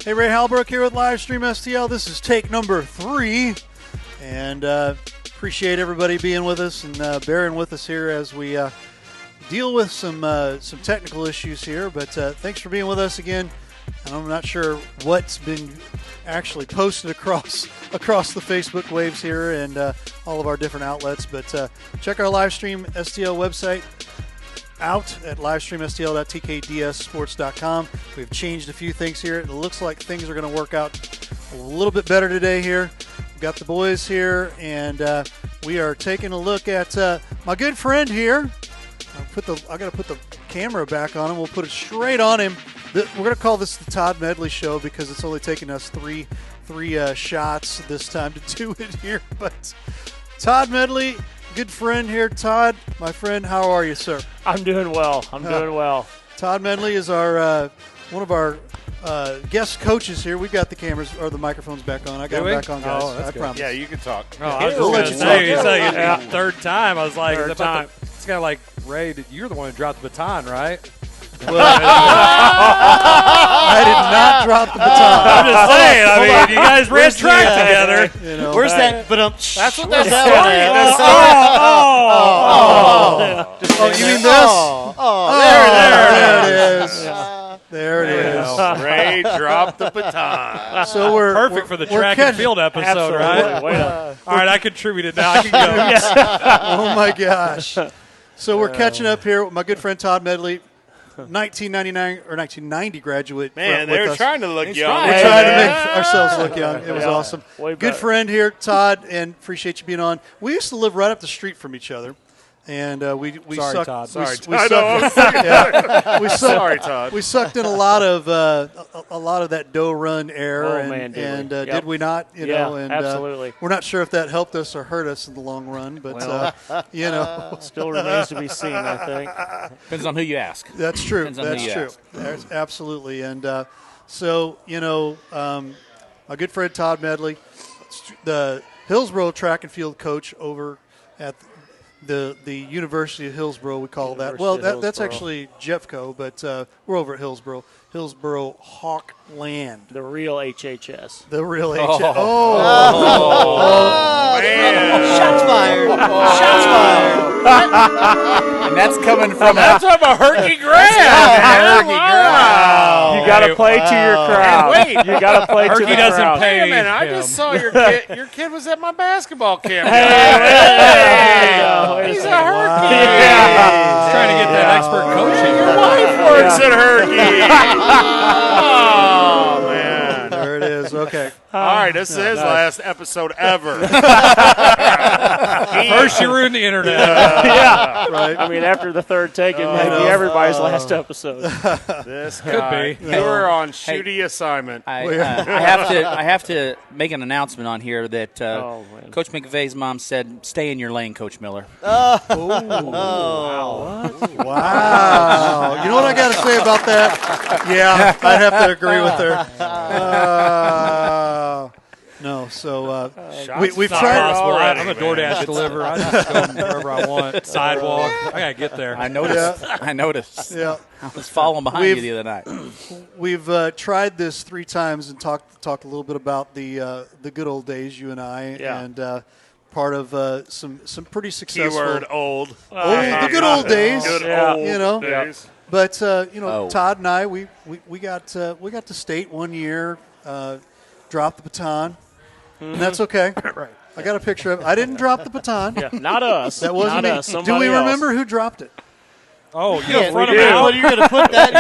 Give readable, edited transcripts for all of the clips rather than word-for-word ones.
Hey, Ray Halbrook here with Livestream STL. This is take number 3, and appreciate everybody being with us and bearing with us here as we deal with some technical issues here. But thanks for being with us again. And I'm not sure what's been actually posted across the Facebook waves here and all of our different outlets. But check our Livestream STL website out at livestreamstl.tkdssports.com. We've changed a few things here. It looks like things are going to work out a little bit better today here. We've got the boys here, and we are taking a look at my good friend here. I got to put the camera back on him. We'll put it straight on him. We're going to call this the Todd Medley Show because it's only taken us three shots this time to do it here. But Todd Medley, good friend here. Todd, my friend, how are you, sir? I'm doing well. Doing well. Todd Medley is our one of our guest coaches here. We've got the cameras or the microphones back on. I got them back on, guys. I promise. Yeah, you can talk. I was just going to say, you said third time. I was like, it's kind of like, Ray, you're the one who dropped the baton, right? Well, I did not drop the baton. I'm just saying. I mean, you guys ran track together. You know, where's that? But That's what that's Oh, you mean this? There it is. Ray dropped the baton. So we're perfect for the track and field episode, right? All right, I contributed now. I can go. Oh my gosh. So we're catching up here with my good friend Todd Medley, 1999 or 1990 graduate. Man, they were trying to look young. We're trying to make ourselves look young. It was awesome. Good Good friend here, Todd, and appreciate you being on. We used to live right up the street from each other. And we Sorry, sucked. Todd. We Sorry, Todd. We sucked in a lot of that dough run air, did we not? You know, and absolutely. We're not sure if that helped us or hurt us in the long run, but you know, still remains to be seen. I think depends on who you ask. that's true. Depends on who That's you true. ask. That's absolutely. And so you know, my good friend Todd Medley, the Hillsboro track and field coach over at the University of Hillsboro, we call that. Well, that's actually Jeffco, but we're over at Hillsboro Hawkland. the real HHS. The real Oh. Man. Shots fired. Shots fired. And that's coming from That's from a Herky Graham. Wow. You got to play to your crowd. Wait. You got to play to the Herky doesn't crowd. pay. Wait a minute, I just saw your kid. Your kid was at my basketball camp. Hey. He's a Herky. He's trying to get that expert coaching. Your wife works at Herky. Oh, man. There it is. Okay. All right, this is his last episode ever. First, you ruined the internet. Yeah. Right. I mean, after the third take, it may be everybody's last episode. This Could guy. be. You were on shooty assignment. I have to make an announcement on here that Coach McVay's mom said, "Stay in your lane, Coach Miller." Wow. You know what I got to say about that? Yeah, I'd have to agree with her. No, so we've tried. already, I'm a DoorDash deliverer. I just go wherever I want. Sidewalk. I got to get there. I noticed. I noticed. Yeah, I was following behind you the other night. we've tried this 3 times and talked a little bit about the good old days, you and I, and part of some pretty successful. Keyword old. The good old days. Good old You know. days. But you know, Oh. Todd and I, we got to state one year, drop the baton, and that's okay. Right. I got a picture of it. I didn't drop the baton. Yeah, not us. That wasn't not me. us. Do Somebody we else. remember who dropped it? Oh, you're going to front we him do. out? You're going to put that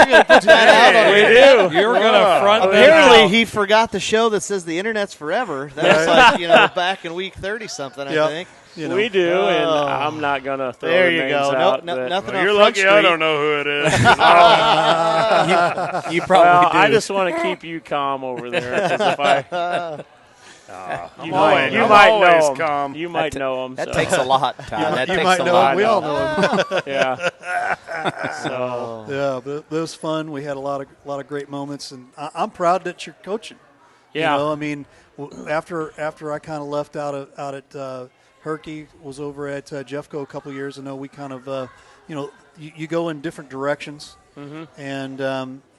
out on We it. do. You're going to front them Apparently, out. he forgot the show that says the internet's forever. That was like, back in week 30-something, I Yep. think. You know. We do, and I'm not going to throw There the you names go. out. No, but- nothing Well, on you're Front lucky Street. I don't know who it is. You probably Well, do. I just want to keep you calm over there. 'Cause if I, you might always know him. calm. You might know him. That so. takes a lot, Todd. That You takes might a know lot. him. We all know him. Yeah. So Yeah, but it was fun. We had a lot of great moments, and I'm proud that you're coaching. yeah. You know, I mean, after I kind of left out at Herky, was over at Jeffco a couple years ago. We kind of, you go in different directions, and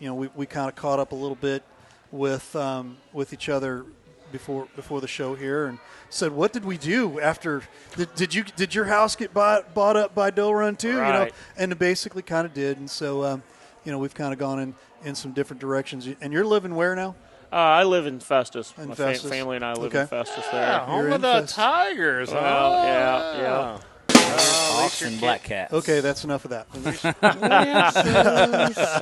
we kind of caught up a little bit with each other before the show here, and said, "What did we do after? Did your house get bought up by Doe Run too? Right. You know?" And it basically kind of did, and so we've kind of gone in some different directions. And you're living where now? I live in Festus. In My Festus. Family and I live Okay. in Festus there. Yeah, home You're of in the Festus. Tigers. Well, yeah. Hawks and Black Cats. Okay, that's enough of that. Well,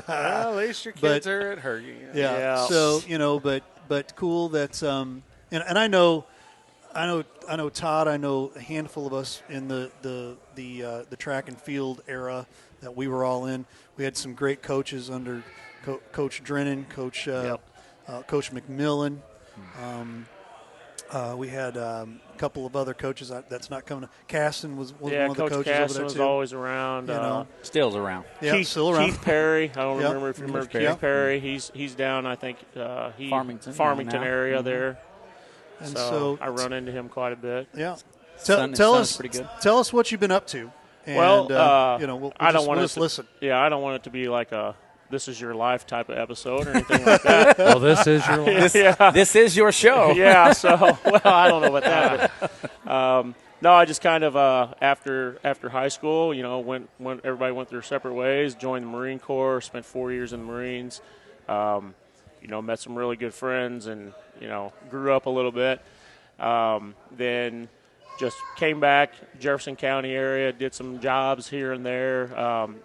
at least your kids are at Hergy. Yeah. Yeah. So but cool that and I know Todd. I know a handful of us in the track and field era that we were all in. We had some great coaches under Coach Drennan, Coach McMillan. We had a couple of other coaches that's not coming. Caston was one of the Coach coaches Caston over there was too. always around. Still's around. Yeah, still around. Keith Perry. I don't Yep. remember if you remember Perry. Keith Perry. He's down. I think Farmington now. area there. And so I run into him quite a bit. Yeah. Son Tell is us. pretty good. Tell us what you've been up to. And, Well, we'll I don't want to to listen. Yeah, I don't want it to be like a "This Is Your Life" type of episode or anything like that. Well, this is your life. This is your show. Yeah. So, well, I don't know about that. But, no, I just kind of after high school, when everybody went their separate ways, joined the Marine Corps, spent 4 years in the Marines. Met some really good friends, and grew up a little bit. Then just came back, Jefferson County area, did some jobs here and there.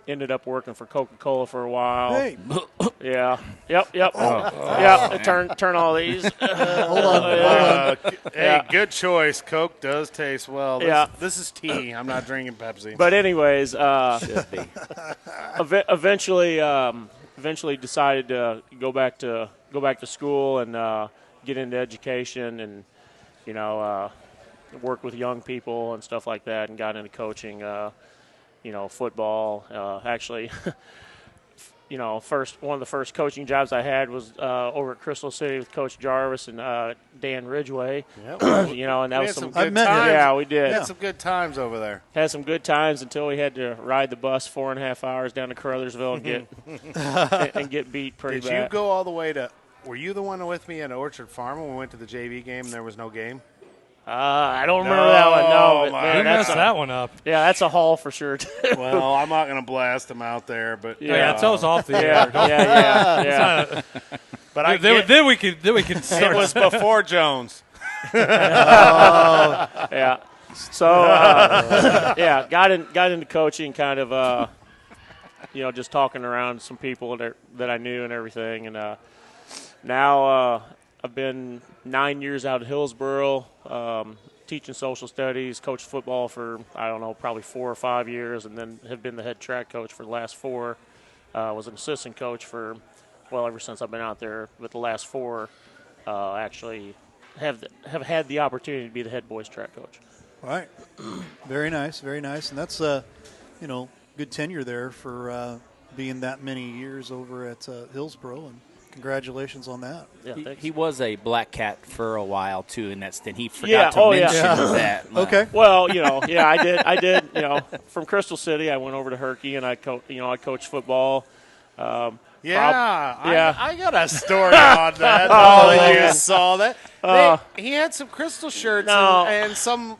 Ended up working for Coca-Cola for a while. Hey, Yeah. Yep. Yep. Turn all these. hold on. Hey, good choice. Coke does taste well. This is tea. I'm not drinking Pepsi. But anyways, Should be. eventually decided to go back to school and get into education and work with young people and stuff like that, and got into coaching. Football. Actually, one of the first coaching jobs I had was over at Crystal City with Coach Jarvis and Dan Ridgway. Yep. And that We was had some I good met him. times. Yeah, we did. We had some good times over there. Had some good times until we had to ride the bus 4.5 hours down to Caruthersville and get beat pretty Did bad. you go all the way to? Were you the one with me at Orchard Farm when we went to the JV game and there was no game? I don't remember that one. No, but, my man, You that's messed that one up. that's a haul for sure. Well, I'm not going to blast them out there, but Yeah, tell us off the air. yeah. But I Then, get, then we can it start. was before Jones. Yeah. So got into coaching, kind of just talking around some people that I knew and everything, and now I've been 9 years out at Hillsboro, teaching social studies, coached football for probably 4 or 5 years, and then have been the head track coach for the last 4. Was an assistant coach for ever since I've been out there, but the last 4 actually have had the opportunity to be the head boys track coach. All right. Very nice, very nice. And that's, good tenure there for being that many years over at Hillsboro, and congratulations on that. Yeah, thanks. He was a Black Cat for a while too in that stint. He forgot to mention that. Okay. Well, I did. From Crystal City, I went over to Herky, and I coached football. Yeah, yeah. I got a story on that. You saw that. He had some Crystal shirts, No. and some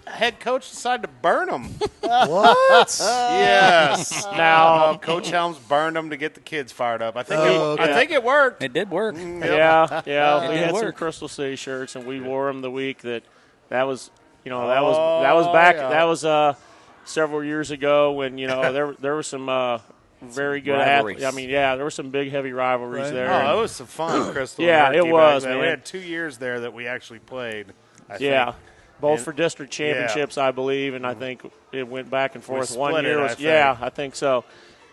head coach decided to burn them. What? Yes. Now- Coach Helms burned them to get the kids fired up. I think okay. I think it worked. It did work. Yeah. We did had some work. Crystal City shirts, and we wore them the week that was back. yeah. That was several years ago when there were some very good rivalries. athletes. I mean, there were some big heavy rivalries Right. there. Oh, it was some fun, Crystal. Yeah, and it Herky was, back then. We man. had 2 years there that we actually played. I Yeah. think. Both And- for district championships, I believe, and I think it went back and forth. split One year it, was, I think. I think so,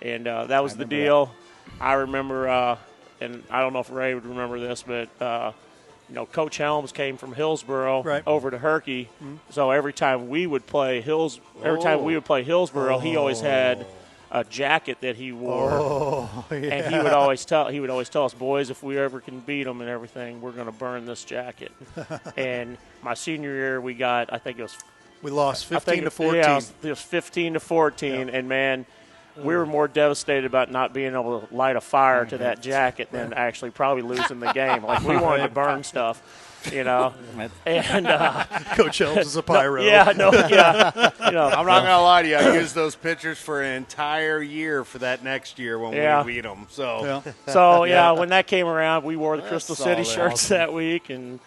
and that was the deal. I remember, and I don't know if Ray would remember this, but Coach Helms came from Hillsboro Right. over to Herky, so every time we would play Hillsboro, he always had a jacket that he wore. Oh, yeah. And he would always tell us, boys, if we ever can beat them and everything, we're going to burn this jacket. And my senior year, we got, I think it was We lost I think 15 to 14. Yeah, it was 15 to 14, and man, we were more devastated about not being able to light a fire to that jacket than actually probably losing the game. Like, we wanted to burn stuff, you know. And Coach Helms is a pyro. I'm not gonna lie to you. I used those pictures for an entire year for that next year when we beat them. So, when that came around, we wore the Crystal City shirts that week, and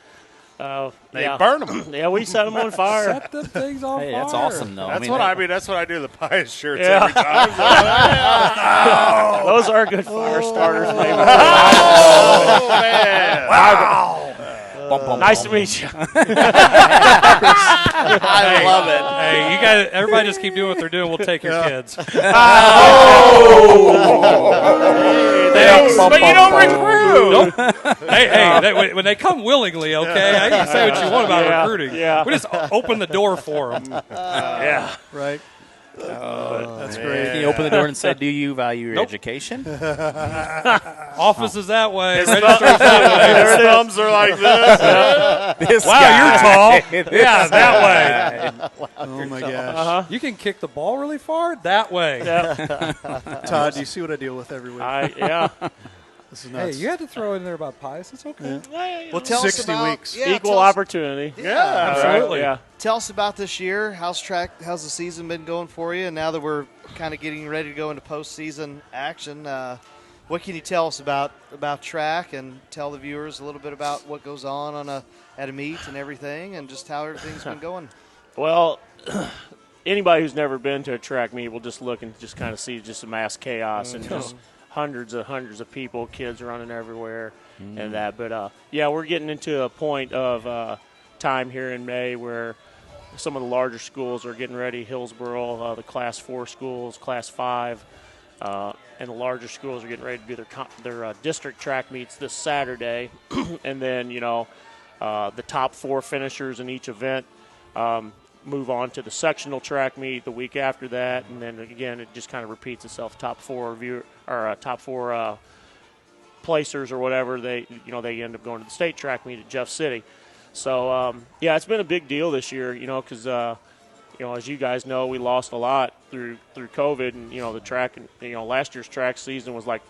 they burn them. Yeah, we set them on fire. Set them things on fire. That's awesome, though. That's what I do. The Pius shirts every time. Those are good fire starters, maybe. Oh man! Wow. Nice to meet you. I love it. Hey, you guys, everybody just keep doing what they're doing. We'll take your kids. But you don't recruit. Hey, when they come willingly, okay? You can say what you want about recruiting. Yeah. We just open the door for them. Right. That's great. Can you open the door and say, do you value your education? Office is that way. His thumbs are like this. You're tall. Yeah, that way. Oh, my gosh. You can kick the ball really far? That way. Todd, do you see what I deal with every week? This is Hey, nuts. you had to throw in there about Pius. It's okay. Well, tell 60 us about, weeks. Yeah, Equal tell us- opportunity. Yeah, Absolutely. Yeah. Tell us about this year. How's the season been going for you? And now that we're kind of getting ready to go into postseason action, what can you tell us about track, and tell the viewers a little bit about what goes on at a meet and everything, and just how everything's been going? Well, anybody who's never been to a track meet will just look and just kind of see just a mass chaos and just hundreds of people, kids running everywhere and that. But, we're getting into a point of time here in May where some of the larger schools are getting ready. HILLSBORO, the Class 4 schools, Class 5, and the larger schools are getting ready to do their district track meets this Saturday. And then, the top 4 finishers in each event move on to the sectional track meet the week after that, and then again it just kind of repeats itself. Top 4 placers or whatever, they end up going to the state track meet at Jeff City. So it's been a big deal this year, because as you guys know, we lost a lot through COVID, and the track, and last year's track season was like,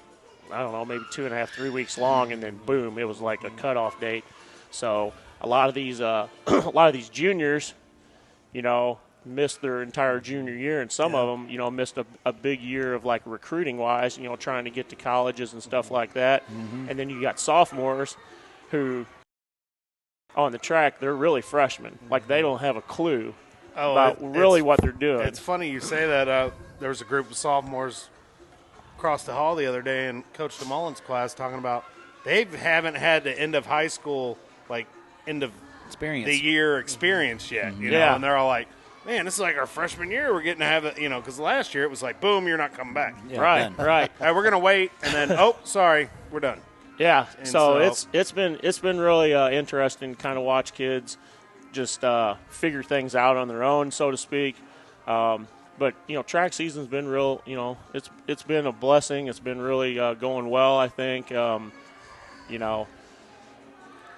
I don't know, maybe 2.5, 3 weeks long, and then boom, it was like a cutoff date. So a lot of these juniors, missed their entire junior year, and some of them, missed a big year of like recruiting wise, trying to get to colleges and stuff like that. And then you got sophomores who on the track, they're really freshmen. Like, they don't have a clue about really what they're doing. It's funny you say that. There was a group of sophomores across the hall the other day in Coach DeMullen's class talking about they haven't had the end of high school, like end of the year experience yet, you know, and they're all like, man, this is like our freshman year. We're getting to have it, because last year it was like, boom, you're not coming back. Yeah, right. We're going to wait, and then, oh, sorry, we're done. Yeah, And so it's been really interesting to kind of watch kids just figure things out on their own, so to speak. But track season's been real. It's been a blessing. It's been really going well, I think.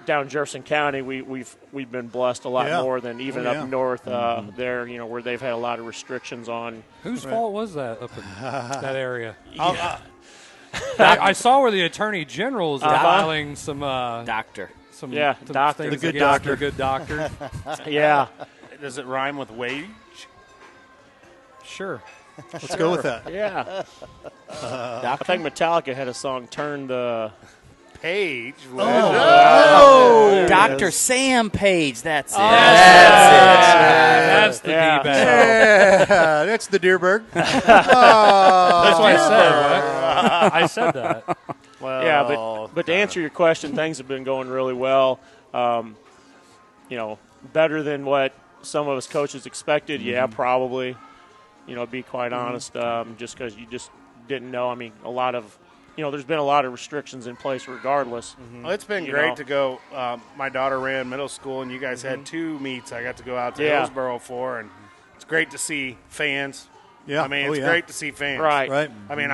Down in Jefferson County, we've been blessed a lot more than even up north there. Where they've had a lot of restrictions on. Whose fault was that up in that area? I saw where the Attorney General is filing some doctor. Doctor. The good doctor. Good doctor. Yeah. Does it rhyme with wage? Sure. Let's go with that. Yeah. I think Metallica had a song, Turn the Page. Dr. Sam Page. That's it. That's the D-bag. Yeah, that's the Deerbird. That's what I said. I said that. Well, yeah, but to answer your question, things have been going really well. Better than what some of us coaches expected. Yeah, probably. Be quite honest, just because you just didn't know. I mean, a lot of, there's been a lot of restrictions in place regardless. Well, it's been great to go. My daughter ran middle school, and you guys had 2 meets I got to go out to HILLSBORO for, and it's great to see fans. Yeah. I mean, it's great to see fans. Right. I mean,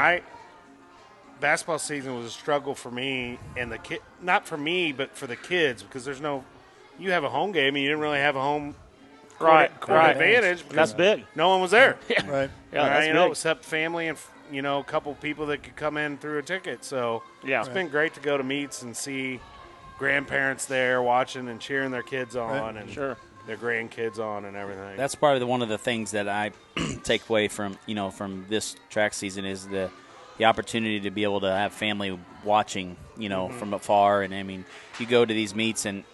basketball season was a struggle for me and the kid. Not for me, but for the kids, because you have a home game, and you didn't really have a home court advantage because that's big. no one was there. Right. Yeah, that's you know, big. except family and a couple people that could come in through a ticket. So it's been great to go to meets and see grandparents there watching and cheering their kids on and their grandkids on and everything. That's probably one of the things that I take away from from this track season is the opportunity to be able to have family watching, from afar. And I mean, you go to these meets and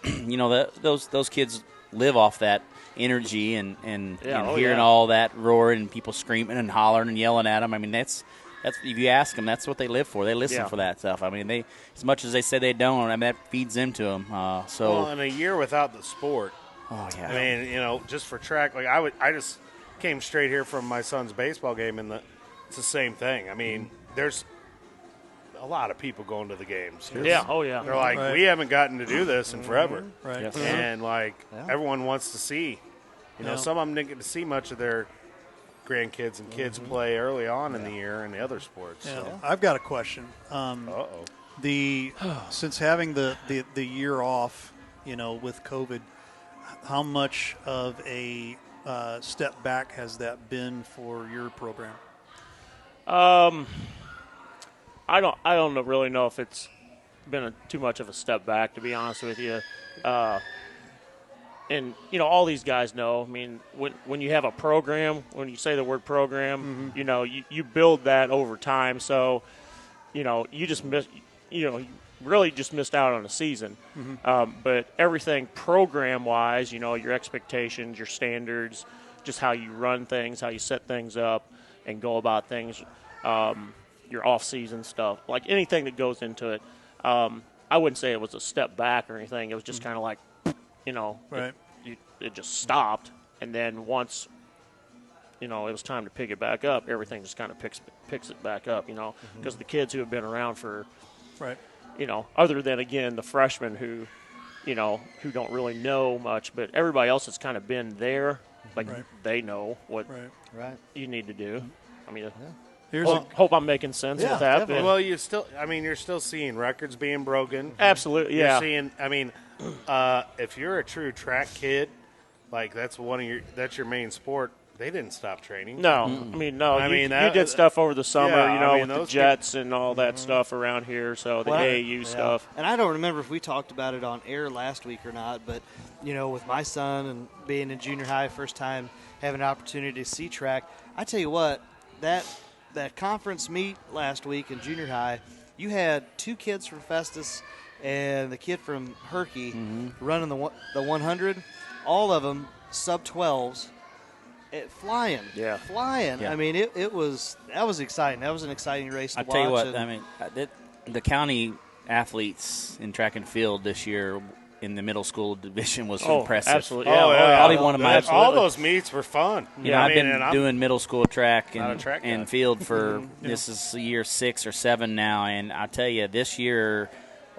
those kids live off that energy and hearing all that roaring and people screaming and hollering and yelling at them. I mean, that's if you ask them, that's what they live for. They listen for that stuff. I mean, they, as much as they say they don't, I mean, that feeds into them. Well, in a year without the sport, I mean, just for track, like I just came straight here from my son's baseball game, and it's the same thing. I mean, there's a lot of people going to the games. Yeah, They're like, we haven't gotten to do this in forever. Right. Yes. And, everyone wants to see. Some of them didn't get to see much of their grandkids and kids play early on in the year in the other sports. Yeah. So. I've got a question. Since having the year off, with COVID, how much of a step back has that been for your program? I don't really know if it's been too much of a step back, to be honest with you. And all these guys know. I mean, when you have a program, when you say the word program, you build that over time. So, you just miss, you really just missed out on a season. But everything program-wise, your expectations, your standards, just how you run things, how you set things up, and go about things. Your off-season stuff, like anything that goes into it. I wouldn't say it was a step back or anything. It was just kind of like, it just stopped. And then once, it was time to pick it back up, everything just kind of picks it back up, because the kids who have been around for, other than, again, the freshmen who don't really know much, but everybody else has kind of been there. Like, they know what you need to do. I mean, hope I'm making sense with that. Definitely. Well, you're still seeing records being broken. Absolutely, yeah. You're seeing, if you're a true track kid, like that's your main sport. They didn't stop training. No, you did stuff over the summer, with the Jets and all that stuff around here. So the AAU stuff. And I don't remember if we talked about it on air last week or not, but with my son and being in junior high, first time having an opportunity to see track, I tell you what, that conference meet last week in junior high, you had two kids from Festus and the kid from Herky running the 100. All of them sub-12s, flying. Yeah. I mean, that was exciting. That was an exciting race to watch. I tell you what, the county athletes in track and field this year in the middle school division was impressive. Absolutely. Probably one of my all those meets were fun. I've been doing middle school track and field for this is year 6 or 7 now, and I tell you, this year,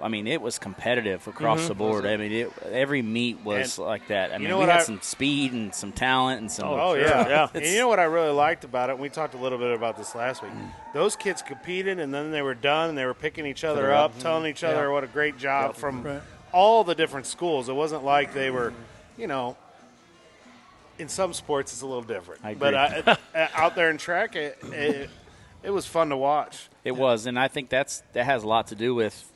it was competitive across the board. Every meet was like that. We had some speed and some talent and some. And you know what I really liked about it? And we talked a little bit about this last week. Those kids competed, and then they were done, and they were picking each other up, telling each other what a great job from all the different schools. It wasn't like they were, in some sports it's a little different. I agree. But out there in track, it was fun to watch. It was, and I think that has a lot to do with,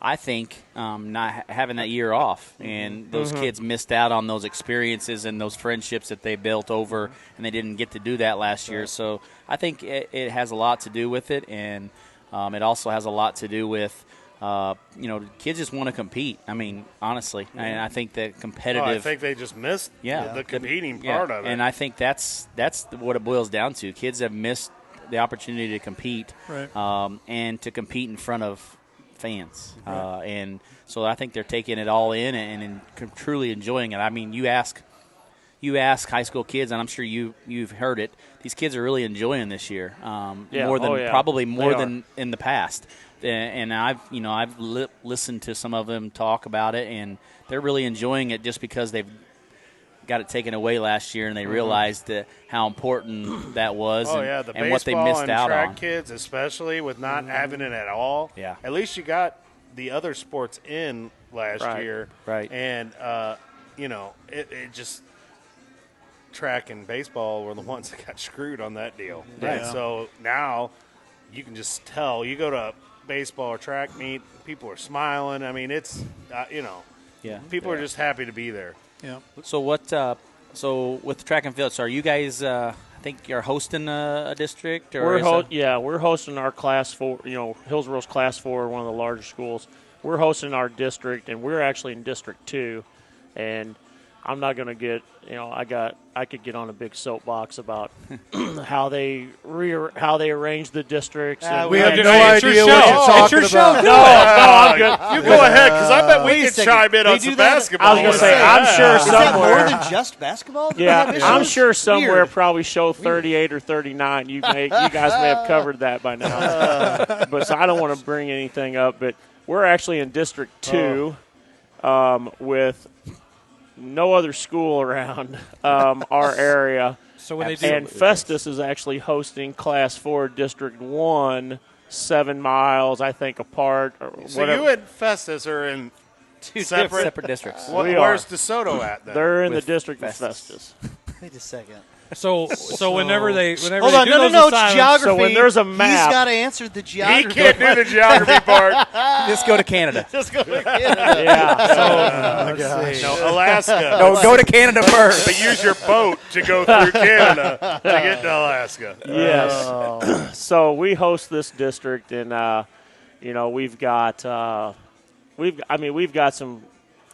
I think not having that year off, and those kids missed out on those experiences and those friendships that they built over, and they didn't get to do that last year. So I think it has a lot to do with it, and it also has a lot to do with kids just want to compete. Honestly, and I think that competitive. I think they just missed the competing part of it. And I think that's what it boils down to. Kids have missed the opportunity to compete, and to compete in front of fans. And so I think they're taking it all in and truly enjoying it. You ask high school kids, and I'm sure you've heard it. These kids are really enjoying this year, probably more than in the past. And I've listened to some of them talk about it, and they're really enjoying it just because they've got it taken away last year, and they realized how important that was and what they missed out track on. Kids, especially with not having it at all. Yeah. At least you got the other sports in last year. Right. And, it just track and baseball were the ones that got screwed on that deal. Right. And so now you can just tell. You go to a baseball or track meet, people are smiling. I mean, it's, people are just happy to be there. Yeah. So what? So with track and field, so are you guys? I think you're hosting a district, or we're hosting our Class 4. Hillsboro's Class 4, one of the larger schools. We're hosting our district, and we're actually in District 2. And I'm not going to get, I could get on a big soapbox about how they arrange the districts. We have no idea what you're talking about. No, I'm good. You go ahead, because I bet we can chime in on some basketball. I was going to say, I'm sure Is somewhere. that more than just basketball? Yeah, I'm sure somewhere probably show 38 or 39. You guys may have covered that by now. But so I don't want to bring anything up, but we're actually in District 2 with no other school around our area. So when they do, and Festus is actually hosting Class 4 District 1, 7 miles, I think, apart. Or so whatever. you and Festus are in two separate districts. Where's DeSoto at then? They're in the district of Festus. Wait a second. So whenever they Hold do on, those no, it's assignments, geography. So when there's a map, he's got to answer the geography. He can't do the geography part. Just go to Canada. Just go to Canada. yeah. No, Alaska. No, go to Canada first. But use your boat to go through Canada to get to Alaska. Yes. So we host this district, and we've got some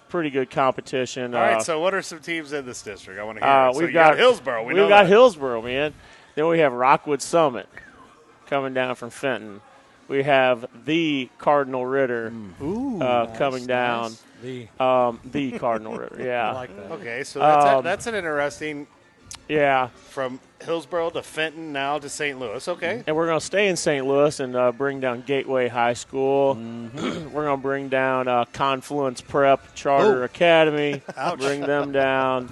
pretty good competition. All right. So what are some teams in this district? I want to hear. So We've got Hillsboro. We've got Hillsboro, man. Then we have Rockwood Summit coming down from Fenton. We have the Cardinal Ritter coming down. the The Cardinal Ritter, yeah. I like that. Okay, so that's an interesting. Yeah. From Hillsboro to Fenton, now to St. Louis. Okay. And we're going to stay in St. Louis and bring down Gateway High School. Mm-hmm. We're going to bring down Confluence Prep Charter Academy. Bring them down.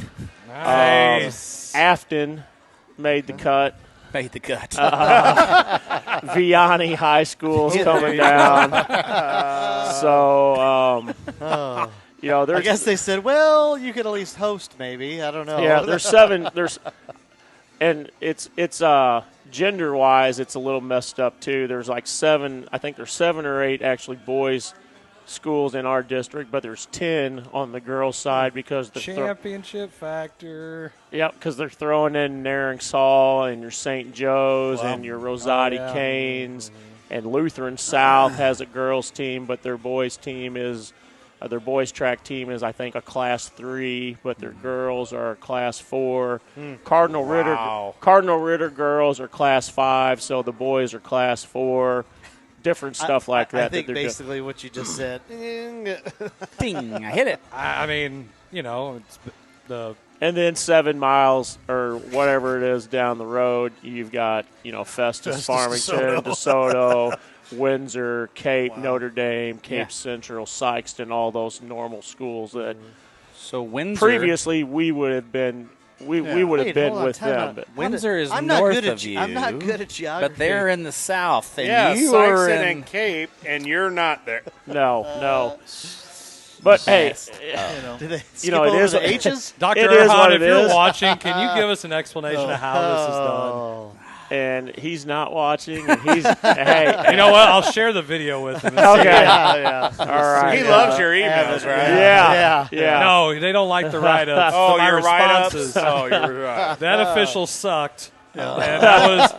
Nice. Afton made the cut. Made the cut. Vianney High School's coming down. So, I guess they said, well, you could at least host maybe. I don't know. yeah, there's 7. And it's gender-wise, it's a little messed up too. There's like 7. I think there's 7 or 8 actually boys schools in our district, but there's 10 on the girls' side because the Championship factor. Yep, because they're throwing in Naringsall and your St. Joe's and your Rosati Canes, and Lutheran South has a girls' team, but their boys' team is their boys' track team is, I think, a Class 3, but their girls are Class 4. Cardinal Ritter girls are Class 5, so the boys are Class 4. Different stuff like that. I think that basically what you just said. Ding! I hit it. I mean, it's the. And then 7 miles or whatever it is down the road, you've got, Festus, Farmington, DeSoto, Windsor, Cape, Notre Dame, Cape Central, Sykeston, all those normal schools that So Windsor previously we would have been we would have been with them. But Windsor is I'm north not good of you. I'm not good at geography. But they're in the south, and Yeah, you are Sykeston in. and Cape, and you're not there. no. But hey, Did they skip it over is the H's? Dr. It is Erhan, what if it you're is. watching, can you give us an explanation of how this is done? and he's not watching, and he's hey. You know what? I'll share the video with him. Okay. Yeah. All right. He loves your emails, right? Yeah. No, they don't like the write-ups. Oh, my your responses. write-ups? Oh, you're right. That official sucked. And that was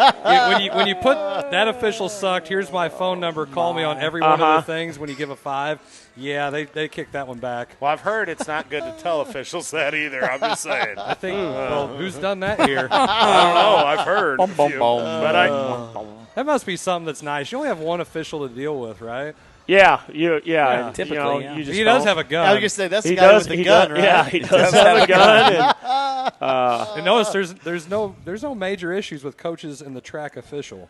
when you put that official sucked. Here's my phone number. Call me on every one of the things. When you give a 5, yeah, they kicked that one back. Well, I've heard it's not good to tell officials that either. I'm just saying. I think. Well, who's done that here? I don't know. I've heard. a few. But That must be something that's nice. You only have one official to deal with, right? Yeah. Yeah, typically, yeah. You just He does don't- have a gun. I was gonna say that's the He guy does with the gun, does, right? Yeah, he does have a gun. And notice there's no major issues with coaches and the track official.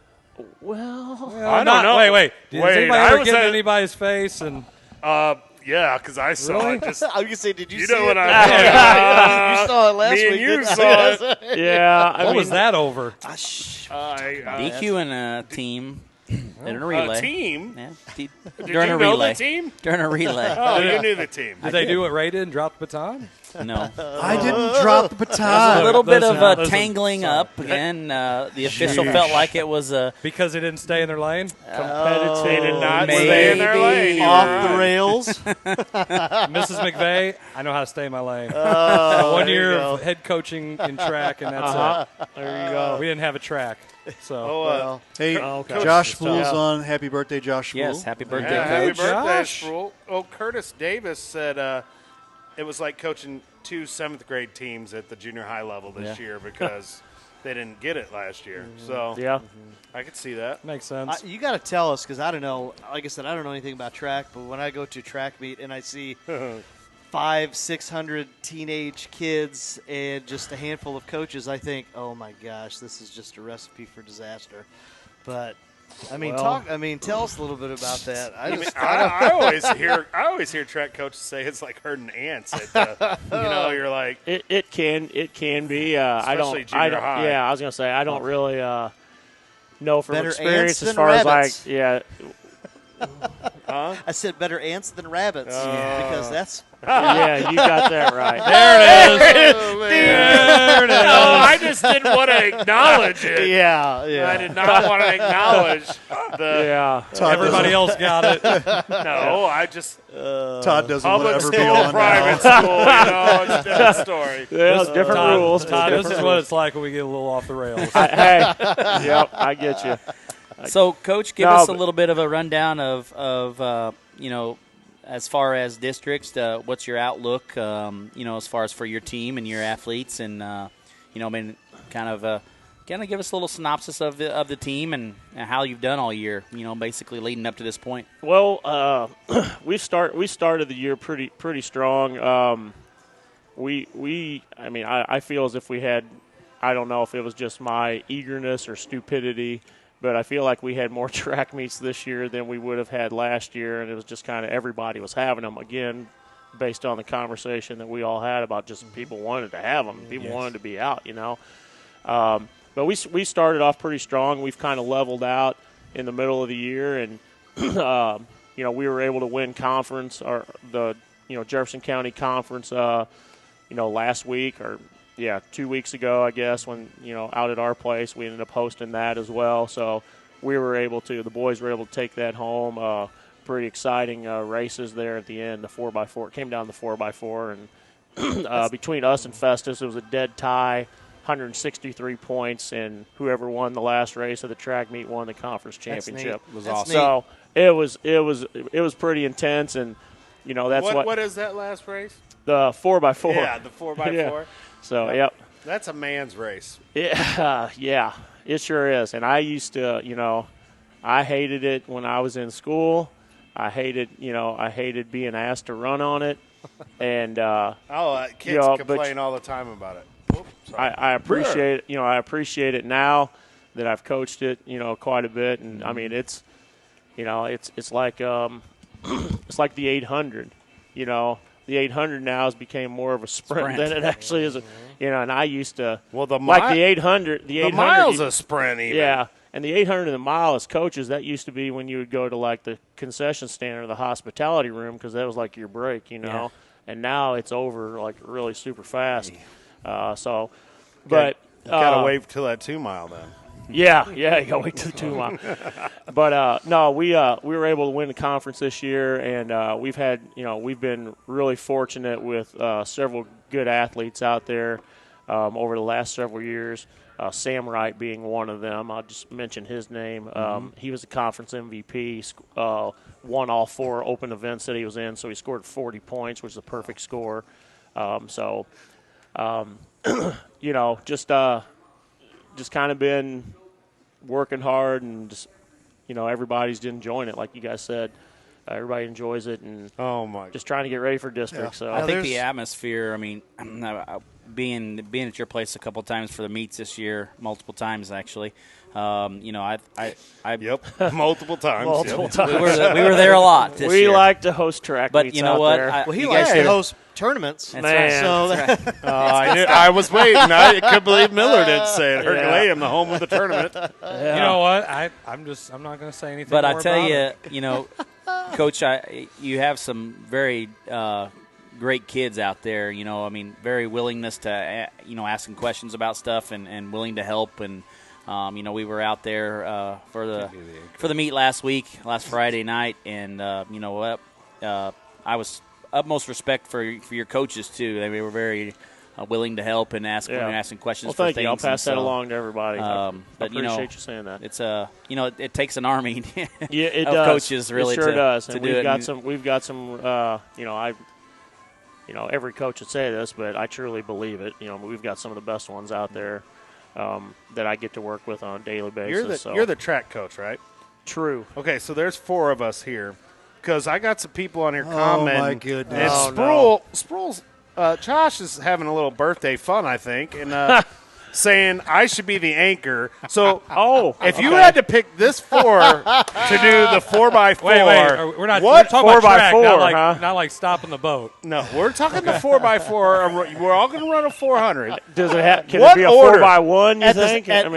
Well, I don't know. Wait. Does anybody I ever was get in at- anybody's face? And yeah, because I saw Really? it. Just, I was gonna say, did you, you see know what it? I You saw it last Me and week. you didn't saw you? yeah. I what mean, was that over? DQing a team during a relay. A team? Yeah, Did during you a know relay. the team? During a relay. Oh, you knew the team. Did they do what Ray did and drop the baton? No. I didn't drop the baton. A little bit Listen, of listen. tangling up again. The official felt like it was Because they didn't stay in their lane? Competitive. They did not Maybe. stay in their lane. Off the rails. Mrs. McVeigh, I know how to stay in my lane. Oh, 1 there you year go. of head coaching in track, and that's it. There you go. We didn't have a track. So Well, Hey, Okay. Josh Coach- Spool's yeah. on. Happy birthday, Josh Spool. yes, happy birthday, Yeah, happy Coach. birthday, Josh. Sproul. Oh, Curtis Davis said it was like coaching 2 7th-grade teams at the junior high level this year because they didn't get it last year. So Yeah. I could see that. makes sense. you got to tell us because I don't know. Like I said, I don't know anything about track, but when I go to track meet and I see 500-600 teenage kids and just a handful of coaches, I think, oh my gosh, this is just a recipe for disaster. But I mean, Well- tell us a little bit about that. I always hear track coaches say it's like herding ants. You're like, It can be. I Especially don't. junior high. Yeah, I was gonna say I don't really know from Better experience ants as than far as rabbits. like yeah. I said better ants than rabbits because that's Yeah, you got that right. no, I just didn't want to acknowledge it. yeah. I did not want to acknowledge the. Yeah. Everybody else got it. No, I just Todd doesn't want to public ever be school, on private now. school. It's a different story. Yeah, different Todd, rules. Todd, this is what it's like when we get a little off the rails. Hey, yep, I get you. So, Coach, give No, us a but- little bit of a rundown of as far as districts. What's your outlook? As far as for your team and your athletes, and kind of give us a little synopsis of the team and how you've done all year. Basically leading up to this point. Well, we started the year pretty strong. I feel as if we had, I don't know if it was just my eagerness or stupidity, but I feel like we had more track meets this year than we would have had last year, and it was just kind of everybody was having them again, based on the conversation that we all had about just people wanted to have them, people wanted to be out, But we started off pretty strong. We've kind of leveled out in the middle of the year, and we were able to win conference or the Jefferson County Conference last week or 2 weeks ago, I guess, when out at our place we ended up hosting that as well. So the boys were able to take that home. Pretty exciting races there at the end. The 4x4 came down to 4x4, and between us and Festus, it was a dead tie. 163 points, and whoever won the last race of the track meet won the conference championship. It was awesome. So it was pretty intense, and that's What is that last race? the 4x4. Yeah, the 4x4. Yeah. So yep, That's a man's race. yeah, it sure is. And I used to, I hated it when I was in school. I hated being asked to run on it, and Kids but complain all the time about it. Oops, sorry. I appreciate it. I appreciate it now that I've coached it, quite a bit. And I mean, it's like it's like the 800. The 800 now has became more of a sprint than it actually is. And I used to like the 800. The 800 mile's a sprint, even. Yeah. And the 800 and the mile as coaches, that used to be when you would go to like the concession stand or the hospitality room because that was like your break, Yeah. And now it's over like really super fast. But Gotta wait till that 2 mile then. Yeah, you gotta wait till the 2 mile. But no, we were able to win the conference this year, and we've been really fortunate with several good athletes out there over the last several years. Sam Wright being one of them. I'll just mention his name. He was a conference MVP. Won all 4 open events that he was in, so he scored 40 points, which is a perfect score. Just kind of been working hard, and just everybody's enjoying it, like you guys said. Everybody enjoys it, and just trying to get ready for districts. So I think the atmosphere. I mean, being at your place a couple of times for the meets this year, multiple times actually. Yep, multiple times. multiple times. We were there a lot this year. We like to host track But meets you know out what? there. Well, he You likes guys to did- host tournaments. That's Man. right. So I was waiting. I could believe Miller did say it. Herculaneum, the home of the tournament. Yeah. You know what? I'm not going to say anything. But more I tell about you, it. Coach, you have some very great kids out there. I mean, very willingness to asking questions about stuff and willing to help. And we were out there for the meet last Friday night, and you know what, I was utmost respect for your coaches too. They were very willing to help and asking questions for thank things. You. I'll pass that along to everybody. I appreciate you saying that. It's it takes an army it of does. coaches really it sure does. to and do it. We've got some every coach would say this, but I truly believe it. We've got some of the best ones out there that I get to work with on a daily basis. You're the track coach, right? True. Okay, so there's 4 of us here because I got some people on here commenting. Oh my goodness! And Sproul's Josh is having a little birthday fun, I think, and saying I should be the anchor. So, if you had to pick this 4 to do the 4x4, wait, we're what talking about track, 4x4, not like stopping the boat. No, we're talking the 4x4. We're all going to run a 400. Does it can What it be a order? 4x1? You think? Do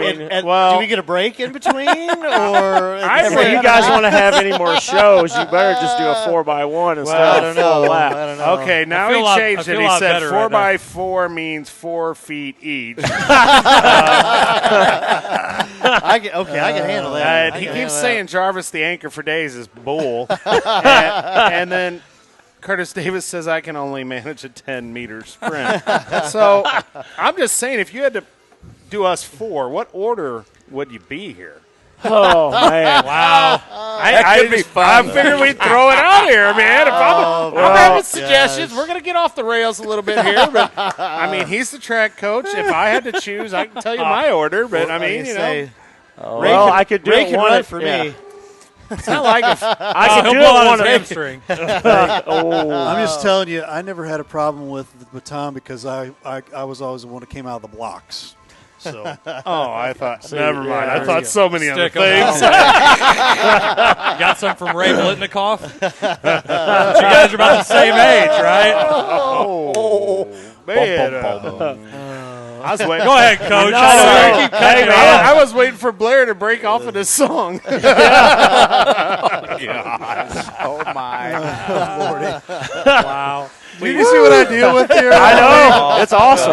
we get a break in between, or if you guys want to have any more shows, you better just do a 4x1 instead of a full lap. I don't know. Okay, now he changed it. He said 4x4 means 4 feet each. I can handle that. He keeps saying Jarvis the anchor for days is bull. and then Curtis Davis says I can only manage a 10-meter sprint. So I'm just saying, if you had to do us 4, what order would you be here? Oh, man. Wow. That could be fun. I figured we'd throw it out here, man. If I'm having suggestions. We're going to get off the rails a little bit here. But, I mean, he's the track coach. If I had to choose, I can tell you my order. But, I mean, I could do it one for me. It's not like I could do it on his hamstring. I'm just telling you, I never had a problem with the baton because I was always the one that came out of the blocks. So, I thought. Never mind. I thought so many other Stick 'em things. Got some from Ray Blitnikoff. You guys are about the same age, right? Man. I was waiting. Go ahead, Coach. I was waiting for Blair to break off of this song. Oh my! Wow. Did you see what I deal with here? I know. It's awesome.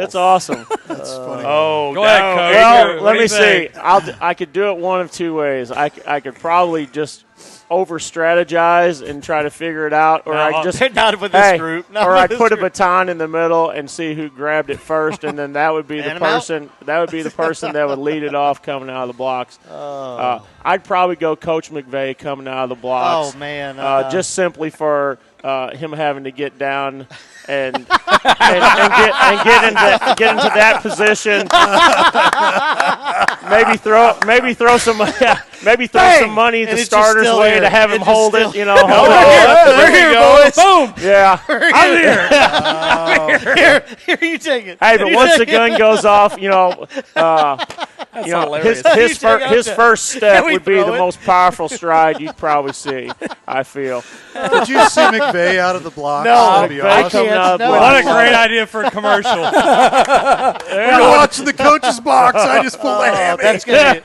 It's awesome. That's funny. Oh, go ahead, Coach. Well, let me see. I could do it one of 2 ways. I could probably just over-strategize and try to figure it out, or I could just not with this group. Or I'd put a baton in the middle and see who grabbed it first, and then that would be the person. That would be the person that would lead it off coming out of the blocks. I'd probably go Coach McVeigh coming out of the blocks. Oh man! Just simply for him having to get down and get into that position. maybe throw some money the starter's way to have him hold it. Hold it. We're here, boys. Boom. Yeah, I'm here. Here, you take it. Hey, but once the gun goes off, his first step would be the most powerful stride you'd probably see. I feel. Did you see McVeigh out of the blocks? No, That'd be awesome. What a great idea for a commercial. We're watching the coach's box. I just pulled a hammy.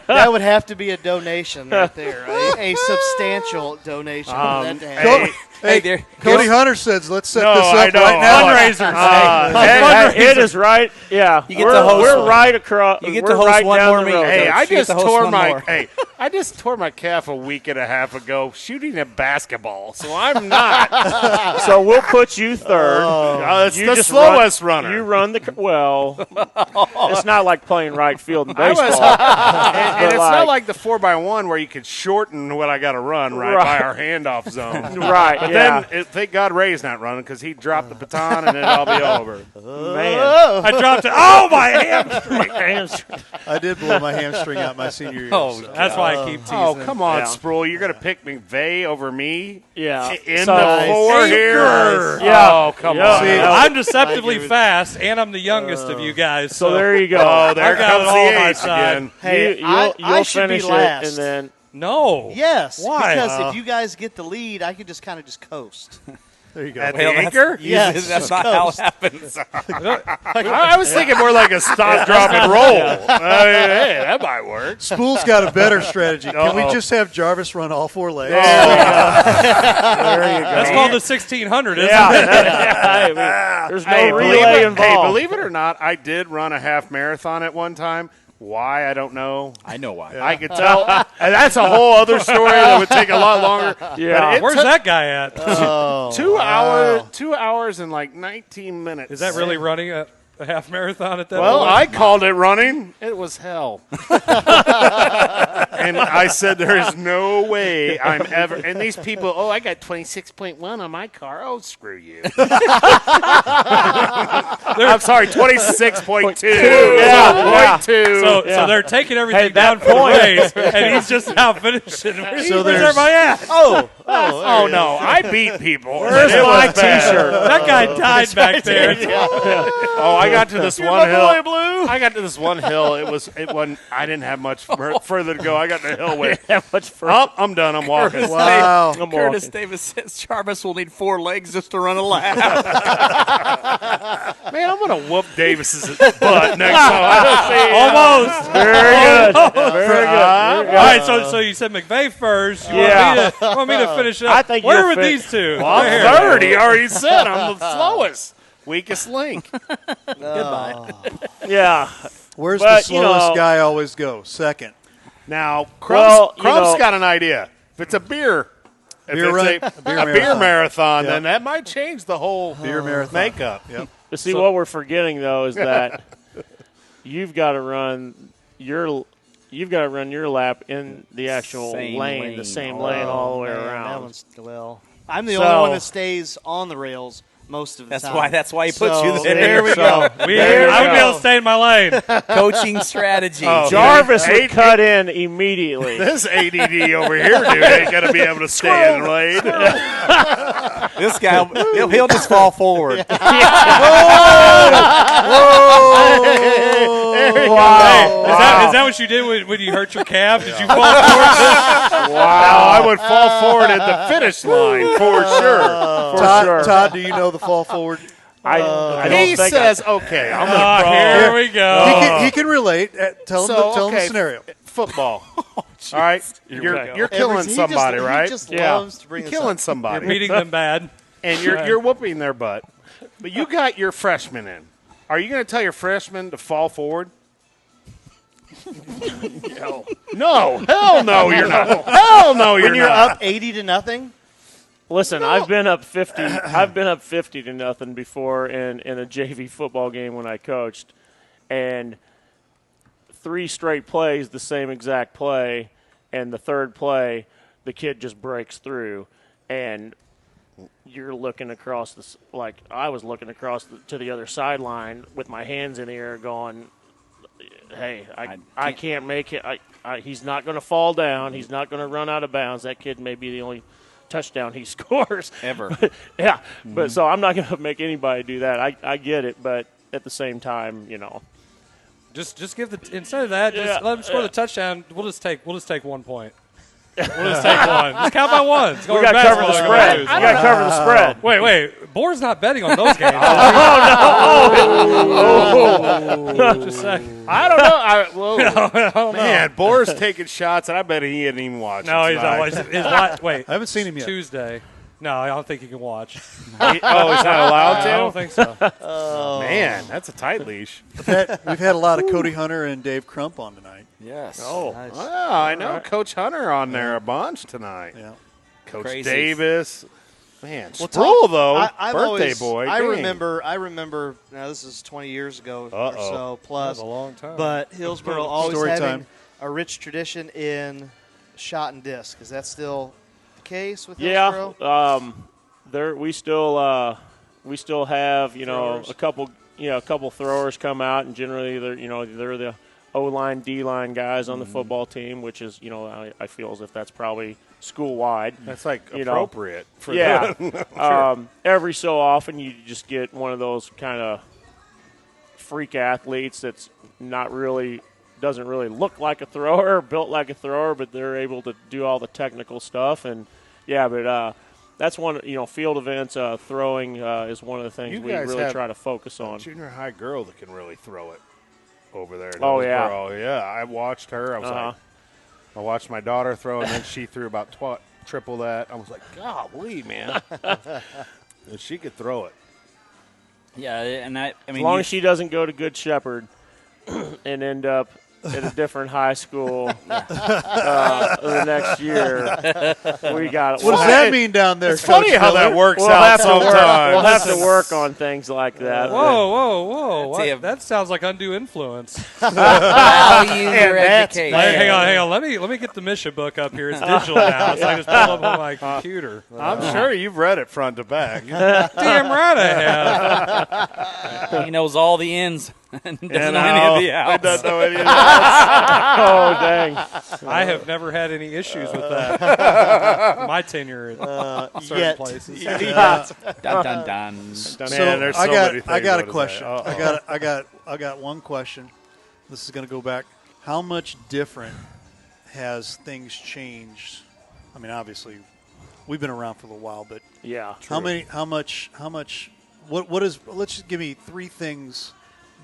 That would have to be a donation right there. A substantial donation for that to happen. Hey, Cody Hunter says, "Let's set this up right now." Fundraisers. It is right. Yeah, You get to host we're one. right across. You get we're to host right one down more the meeting. road. Hey, Coach. I You get just to host tore one more. I just tore my calf a week and a half ago shooting a basketball, so I'm not. So we'll put you third. It's You the just slowest runner. You run the it's not like playing right field in I was, baseball. and it's like- not like the 4x1 where you could shorten what I got to run by our handoff zone. Right. But Yeah. then, thank God Ray's not running because he dropped the baton and then it'll be over. Man. I dropped it. Oh, my hamstring. I did blow my hamstring out my senior year. Oh, so. that's why I keep teasing. Oh, come on, Yeah. Sproul. You're going to pick McVeigh over me? Yeah. In So- the 4 here? Yeah. Oh, come Yeah. on. See, I'm deceptively fast, and I'm the youngest of you guys. So there you go. Oh, there I've got comes it all on my the age side. again. Hey, you'll I should be finish last. it, and then No. Yes, Why? because if you guys get the lead, I could just kind of coast. There you go. At the Well, anchor? Yes. That's not how it happens. I was thinking more like a stop, drop, and roll. Hey, that might work. Spool's got a better strategy. Can we Uh-oh. just have Jarvis run all 4 legs? There you go. That's called the 1600, isn't Yeah, it? I mean, there's no relay involved. Hey, believe it or not, I did run a half marathon at one time. Why, I don't know. I know why. I could tell. And that's a whole other story that would take a lot longer. Yeah. But it Where's took that guy at? 2 hours and like 19 minutes. Is that really running a half marathon at that Well, point? I called it running. It was hell. And I said, there is no way I'm ever. And these people, I got 26.1 on my car. Oh, screw you. I'm sorry, 26.2. Yeah. 0.2. So they're taking everything Hey, that down for point. the race, and he's just now finishing. Where's there's- everybody at? Oh, no. I beat people. Where's It my was bad. T-shirt? That guy died back there. Oh, I got to this one hill. I got to this one hill. It wasn't. I didn't have much further to go. I got to the hill with. That much further. Oh, I'm done. I'm walking. Wow. I'm Curtis walking. Davis says Jarvis will need 4 legs just to run a lap. Man, I'm gonna whoop Davis's butt next time. Almost. Very good. Very good. All right, so you said McVay first. You want me to finish it up? I think Where you're were fit. these two? Well, Right here. I'm 30. He already said I'm the slowest, weakest link. Goodbye. Yeah. Where's But, the slowest you know- guy always go? Second. Now, Well, Crump's you know- got an idea. If it's a beer, Beer run? a beer marathon, Yep. then that might change the whole Beer marathon. makeup. Yep. But see, what we're forgetting though is that you've got to run your lap in the actual Same lane, the lane. same lane all the way Man, That around. one's, I'm the So- only one that stays on the rails most of the time. That's why he puts So, you there. there we go. I wouldn't be able to stay in my lane. Coaching strategy. Oh, Jarvis would Eight- cut in immediately. This ADD over here, dude, ain't gonna be able to stay in the lane. This guy, he'll just fall forward. Hey, is that what you did when you hurt your calf? Did you fall forward? Wow, I would fall forward at the finish line for sure. Todd, do you know the fall forward? I don't He think says, "Okay, I'm gonna throw." Here we go. He can relate. Tell him the scenario. Football. All right, you're killing somebody, right? He just Yeah. loves to bring You're this killing up. somebody, Beating them bad. and you're whooping their butt. But you got your freshman in. Are you going to tell your freshman to fall forward? No, hell no, you're not. Hell no, you're When you're not. up 80-0, Listen, I've been up 50. I've been up 50-0 before in a JV football game when I coached, and 3 straight plays, the same exact play, and the third play, the kid just breaks through, and you're looking across like I was looking across to the other sideline with my hands in the air, going, "Hey, I can't make it. He's not going to fall down. He's not going to run out of bounds. That kid may be the only touchdown he scores Ever. Yeah, but so I'm not going to make anybody do that. I get it, but at the same time, Just give instead of that, just Yeah, let them score the touchdown. We'll just take 1 point. We'll just take one. Just count by ones. we got to cover the spread. We got to cover the spread. Wait. Bohr's not betting on those games. Just saying. I don't know. Man, Boer's taking shots, and I bet he isn't even watching. No, he's not. tonight. Wait, I haven't seen him yet. Tuesday. No, I don't think he can watch. He's not allowed to? I don't think so. Man, that's a tight leash. We've had a lot of Cody Hunter and Dave Crump on tonight. Yes. Oh, Nice. Wow, I know Coach Hunter on there a bunch tonight. Yeah. Coach Crazy. Davis. Man, Well, Sproul, though, I've birthday always, boy. I dang. remember. Now this is 20 years ago or so plus. That was a long time. But Hillsboro always Story having time. a rich tradition in shot and disc. Is that still the case with yeah. Hillsboro? We still have Throwers. a couple throwers come out, and generally they're the O-line, D-line guys on the football team, which is I feel as if that's probably school-wide. That's like you know. appropriate for Yeah. them. Every so often you just get one of those kind of freak athletes that's doesn't really look like a thrower, built like a thrower, but they're able to do all the technical stuff. And, yeah, but that's one, field events, throwing is one of the things You we guys really have try to focus on. Junior high girl that can really throw it over there. Oh, yeah. Oh, yeah. I watched her. I was like, I watched my daughter throw, and then she threw about triple that. I was like, golly, man. And she could throw it. Yeah, and I mean, as long as she doesn't go to Good Shepherd and end up at a different high school the next year, we got it. What does that mean down there? It's funny how that works We'll out have to work. sometimes. We'll have to work on things like that. Whoa! See, What? That sounds like undue influence. Value your education. Hang on. Let me get the mission book up here. It's digital now, so I just pull up on my computer. I'm sure you've read it front to back. Damn right I have. he knows all the ins and doesn't And know any of the I outs. don't know any of that. Oh, dang. I have never had any issues with that. My tenure at certain Yet. places. Dun, dun, dun. Man, So there's so I got many things a to say. question. Uh-oh. I got one question. This is going to go back. How much different has things changed? I mean, obviously, we've been around for a little while, but Yeah. how much? What is? Let's just give me 3 things,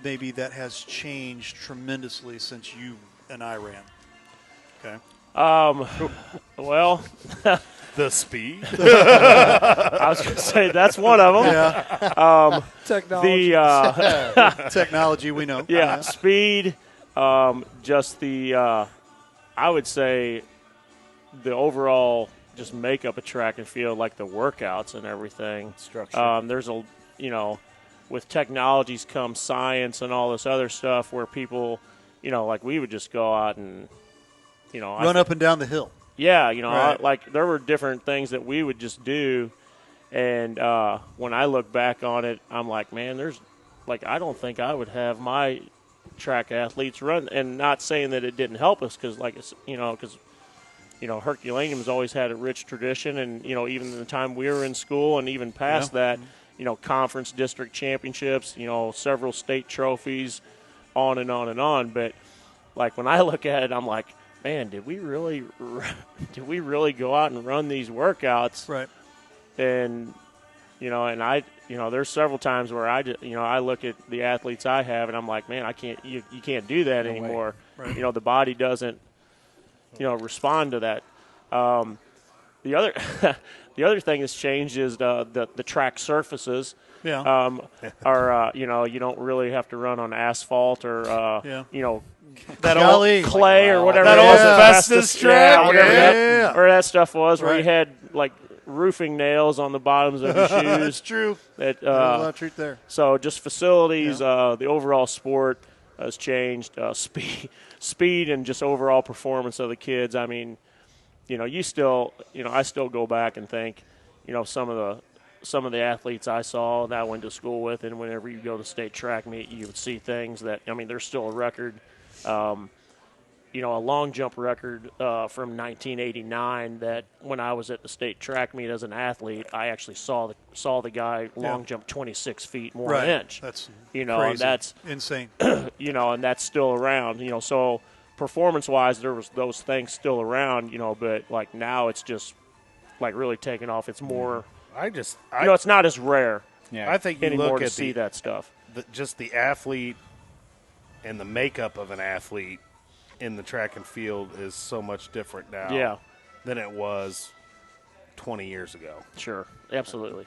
maybe that has changed tremendously since you and I ran. Okay. Well, The speed. I was going to say that's one of them. Yeah. Technology. The Technology, we know. yeah, speed. Just the I would say the overall just makeup of track and field, like the workouts and everything. Structure. There's with technologies come science and all this other stuff where people, like we would just go out and, Run up and down the hill. Yeah, Right. like there were different things that we would just do, and when I look back on it, I'm like, man, I don't think I would have my track athletes run, and not saying that it didn't help us, because Herculaneum's always had a rich tradition, and even in the time we were in school, and even past that, conference district championships, several state trophies, on and on and on. But like when I look at it, I'm like, man, did we really go out and run these workouts? Right. And and I there's several times where I look at the athletes I have, and I'm like, man, you can't do that anymore. Right. The body doesn't respond to that. The other the other thing that's changed is the track surfaces. Yeah. Are you don't really have to run on asphalt or that Golly. old clay or whatever That it old was, asbestos track? whatever Yeah. where that stuff was, where Right. you had like roofing nails on the bottoms of your shoes. That's true. That There's a lot of truth there. so just facilities, the overall sport has changed. Speed, and just overall performance of the kids. I mean, I still go back and think, some of the athletes I saw that I went to school with, and whenever you go to state track meet, you would see things that, there's still a record, a long jump record from 1989 that when I was at the state track meet as an athlete, I actually saw the guy long jump 26 feet more Right. an inch. That's And crazy. that's insane. and that's still around. So performance-wise, there was those things still around. But like now, it's just like really taking off. It's more. It's not as rare I think you anymore look to at see that stuff. just the athlete and the makeup of an athlete in the track and field is so much different now Yeah, than it was 20 years ago. sure, absolutely.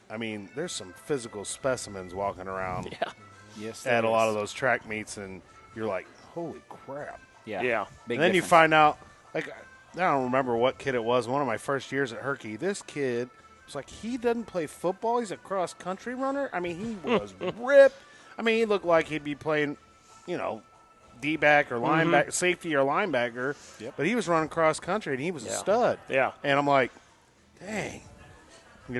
I mean, there's some physical specimens walking around Yeah, Yes, at there a lot is. of those track meets, and you're like, holy crap. Yeah. Yeah. Big And then you difference. find out, like, I don't remember what kid it was. One of my first years at Herky, this kid was like, he doesn't play football. He's a cross-country runner. I mean, he was ripped. I mean, he looked like he'd be playing, D-back or linebacker, safety or linebacker. Yep. But he was running cross-country, and he was a stud. yeah. And I'm like, dang. You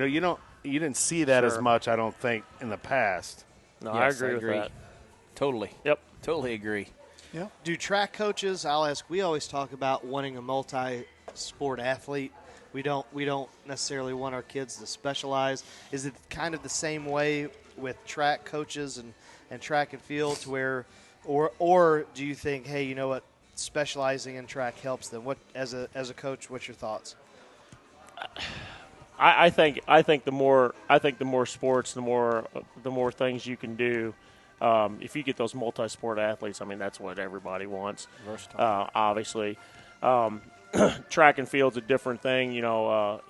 didn't see that as Sure. much, I don't think, in the past. No, Yes, I agree with that. Totally. Yep. Totally agree. Do track coaches? I'll ask. We always talk about wanting a multi-sport athlete. We don't necessarily want our kids to specialize. Is it kind of the same way with track coaches and track and field, to where, or do you think, hey, you know what, specializing in track helps them? What as a coach, what's your thoughts? I think the more sports, the more things you can do. If you get those multi-sport athletes, I mean, that's what everybody wants. Versatile. Obviously, track and field's a different thing. You know,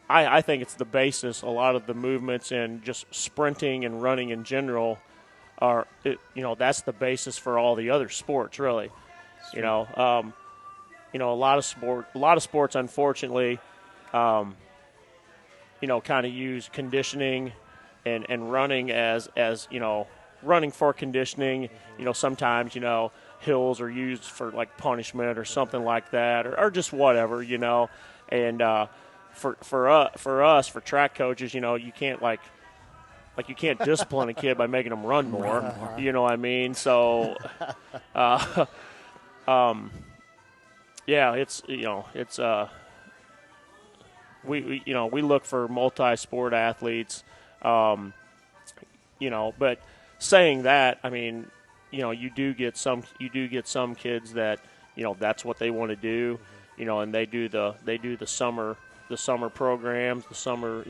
I think it's the basis. A lot of the movements and just sprinting and running in general that's the basis for all the other sports, really. You know, a lot of sports, unfortunately, kind of use conditioning and running as running for conditioning. You know, sometimes hills are used for like punishment or something like that, or just whatever. And for us, for track coaches, you can't you can't discipline a kid by making them run more. You know what I mean? So, we look for multi-sport athletes. But saying that, I mean, you do get some kids that that's what they want to do. And they do the summer programs, the summer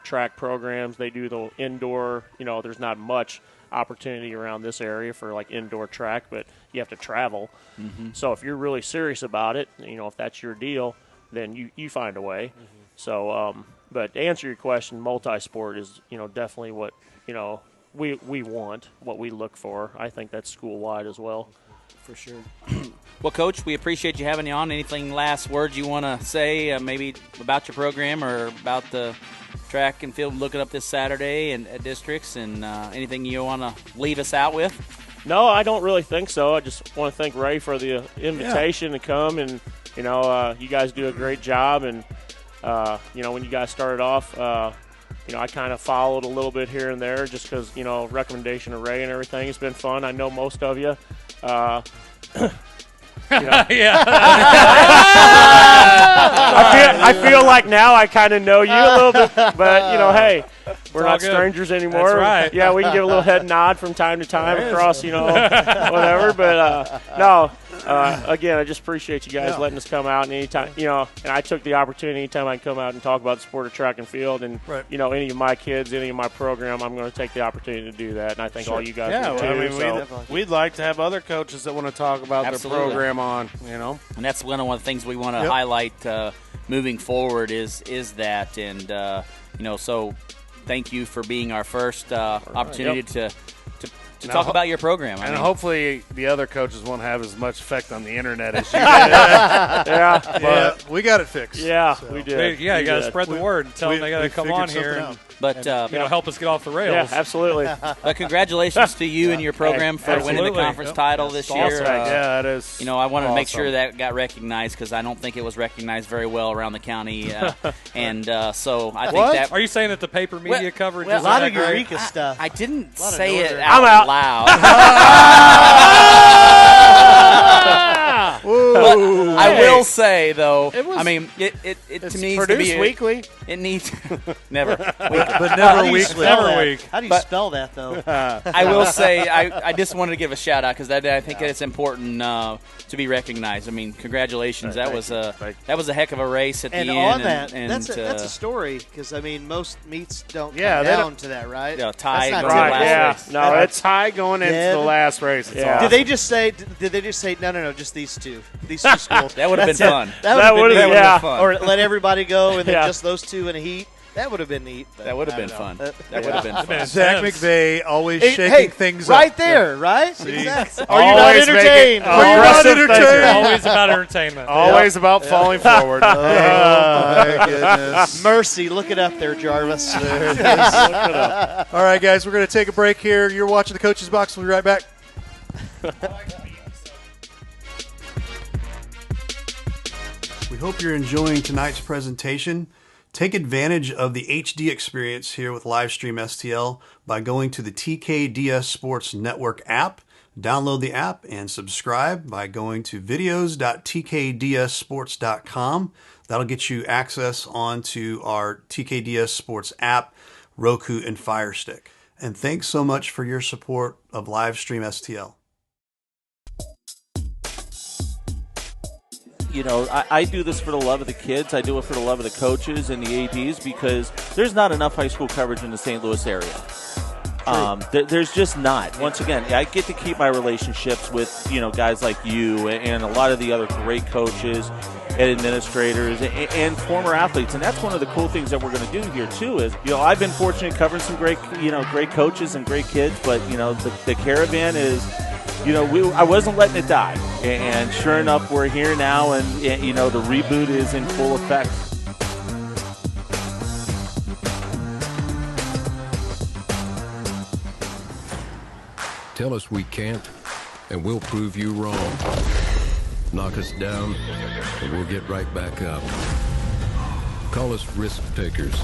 track programs. They do the indoor. There's not much opportunity around this area for like indoor track, but you have to travel. Mm-hmm. So if you're really serious about it, if that's your deal, then you find a way. Mm-hmm. So, but to answer your question, multi-sport is definitely what we want, what we look for. I think that's school-wide as well. For sure. Well, Coach, we appreciate you having you on. Anything last words you want to say, maybe about your program or about the track and field looking up this Saturday and at districts, and anything you want to leave us out with? No, I don't really think so. I just want to thank Ray for the invitation to come, and you guys do a great job. And when you guys started off, I kind of followed a little bit here and there, just because recommendation of Ray and everything. It's been fun. I know most of you. I feel like now I kind of know you a little bit, but hey, we're not strangers anymore. That's right. Yeah, we can give a little head nod from time to time across, whatever. But no, again, I just appreciate you guys letting us come out, and anytime, and I took the opportunity anytime I can come out and talk about the sport of track and field, and any of my kids, any of my program, I'm going to take the opportunity to do that, and I think all you guys will too. We'd like to have other coaches that want to talk about their program on, And that's one of the things we want to highlight moving forward is that, and so thank you for being our first opportunity to talk about your program. And hopefully the other coaches won't have as much effect on the internet as you did. But we got it fixed. Yeah, we did. Yeah, you got to spread the word and tell them they got to come on here and help us get off the rails. Yeah, absolutely. But congratulations to you and your program for winning the conference title this year. Awesome. Yeah, it is. I wanted to make sure that got recognized, because I don't think it was recognized very well around the county. And so I think that. Are you saying that the paper media coverage is a lot of Eureka stuff? I didn't say it out loud. But I will say, though, it to me produced to be weekly. It needs never, but never weekly. Never week. How do you spell that, though? I will say, I just wanted to give a shout out, because I think it's important to be recognized. I mean, congratulations. That was a heck of a race at the end. And on that, that's a story, because most meets don't come down to that, right? Yeah, tie That's going not to the last race. No, it's tie going into the last race. Yeah. Awesome. Did they just say no, just these two schools? That would have been fun. That would have been fun. Or let everybody go and then just those two in a heat. That would have been neat. That would have been fun. That would have been fun. Zac McVay always shaking things right up. there, right? Exactly. Are you not entertained? Are you not entertained? Always about entertainment. Always about falling forward. Oh, my goodness. Mercy. Look it up there, Jarvis. There it is. All right, guys, we're going to take a break here. You're watching the Coach's Box. We'll be right back. We hope you're enjoying tonight's presentation. Take advantage of the HD experience here with Livestream STL by going to the TKDS Sports Network app. Download the app and subscribe by going to videos.tkdssports.com. That'll get you access onto our TKDS Sports app, Roku, and Fire Stick. And thanks so much for your support of Livestream STL. I do this for the love of the kids. I do it for the love of the coaches and the ADs because there's not enough high school coverage in the St. Louis area. There's just not. Once again, I get to keep my relationships with, guys like you and a lot of the other great coaches and administrators and former athletes. And that's one of the cool things that we're going to do here, too, is, I've been fortunate covering some great coaches and great kids, but, the Caravan is, I wasn't letting it die. And sure enough, we're here now, and the reboot is in full effect. Tell us we can't, and we'll prove you wrong. Knock us down, and we'll get right back up. Call us risk takers,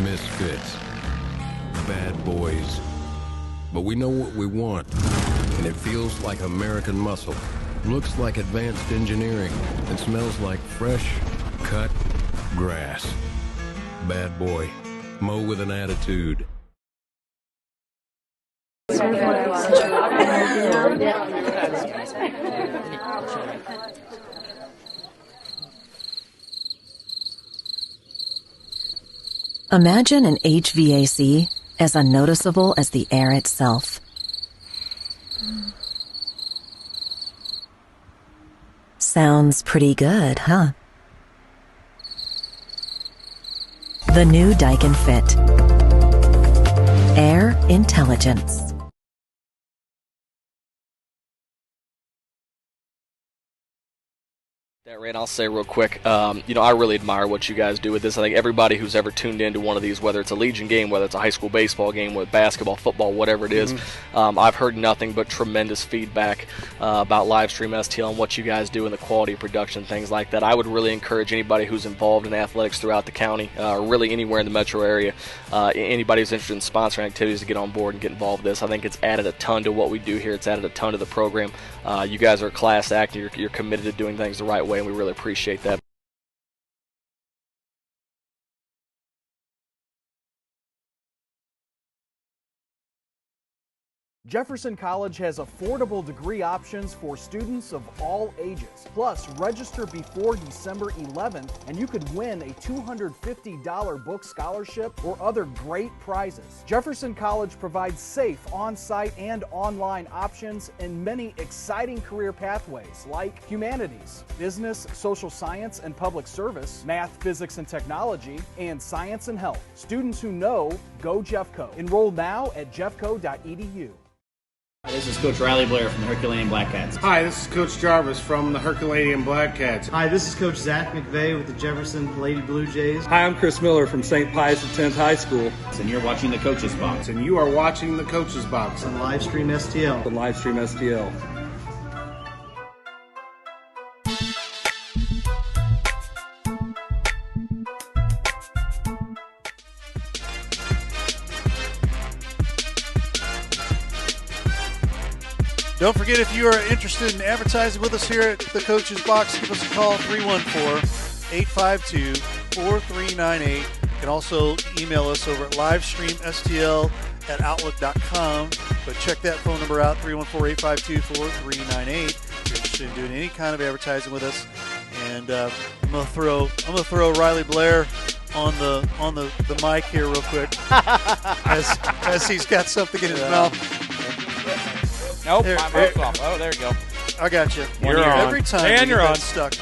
misfits, bad boys. But we know what we want, and it feels like American muscle, looks like advanced engineering, and smells like fresh, cut grass. Bad boy, mow with an attitude. Imagine an HVAC as unnoticeable as the air itself. Sounds pretty good, huh? The new Daikin Fit. Air intelligence. Ray, I'll say real quick, I really admire what you guys do with this. I think everybody who's ever tuned into one of these, whether it's a Legion game, whether it's a high school baseball game, with basketball, football, whatever it is, I've heard nothing but tremendous feedback about Livestream STL and what you guys do and the quality of production, things like that. I would really encourage anybody who's involved in athletics throughout the county, or really anywhere in the metro area, anybody who's interested in sponsoring activities to get on board and get involved with this. I think it's added a ton to what we do here. It's added a ton to the program. You guys are a class act. You're committed to doing things the right way, and we really appreciate that. Jefferson College has affordable degree options for students of all ages. Plus, register before December 11th and you could win a $250 book scholarship or other great prizes. Jefferson College provides safe on-site and online options and many exciting career pathways like humanities, business, social science and public service, math, physics and technology, and science and health. Students who know, go Jeffco. Enroll now at jeffco.edu. This is Coach Riley Blair from the Herculaneum Black Cats. Hi, this is Coach Jarvis from the Herculaneum Black Cats. Hi, this is Coach Zach McVeigh with the Jefferson Lady Blue Jays. Hi, I'm Chris Miller from St. Pius X High School. And you're watching the Coach's Box. And you are watching the Coach's Box on Livestream STL. On Livestream STL. Don't forget, if you are interested in advertising with us here at the Coach's Box, give us a call, 314-852-4398. You can also email us over at livestreamstl@outlook.com. But check that phone number out, 314-852-4398. If you're interested in doing any kind of advertising with us. And I'm gonna throw Riley Blair on the mic here real quick as he's got something in his mouth. Nope, my mic's off. Oh, there you go. I got you. You're on. Every time and you're on. Stuck.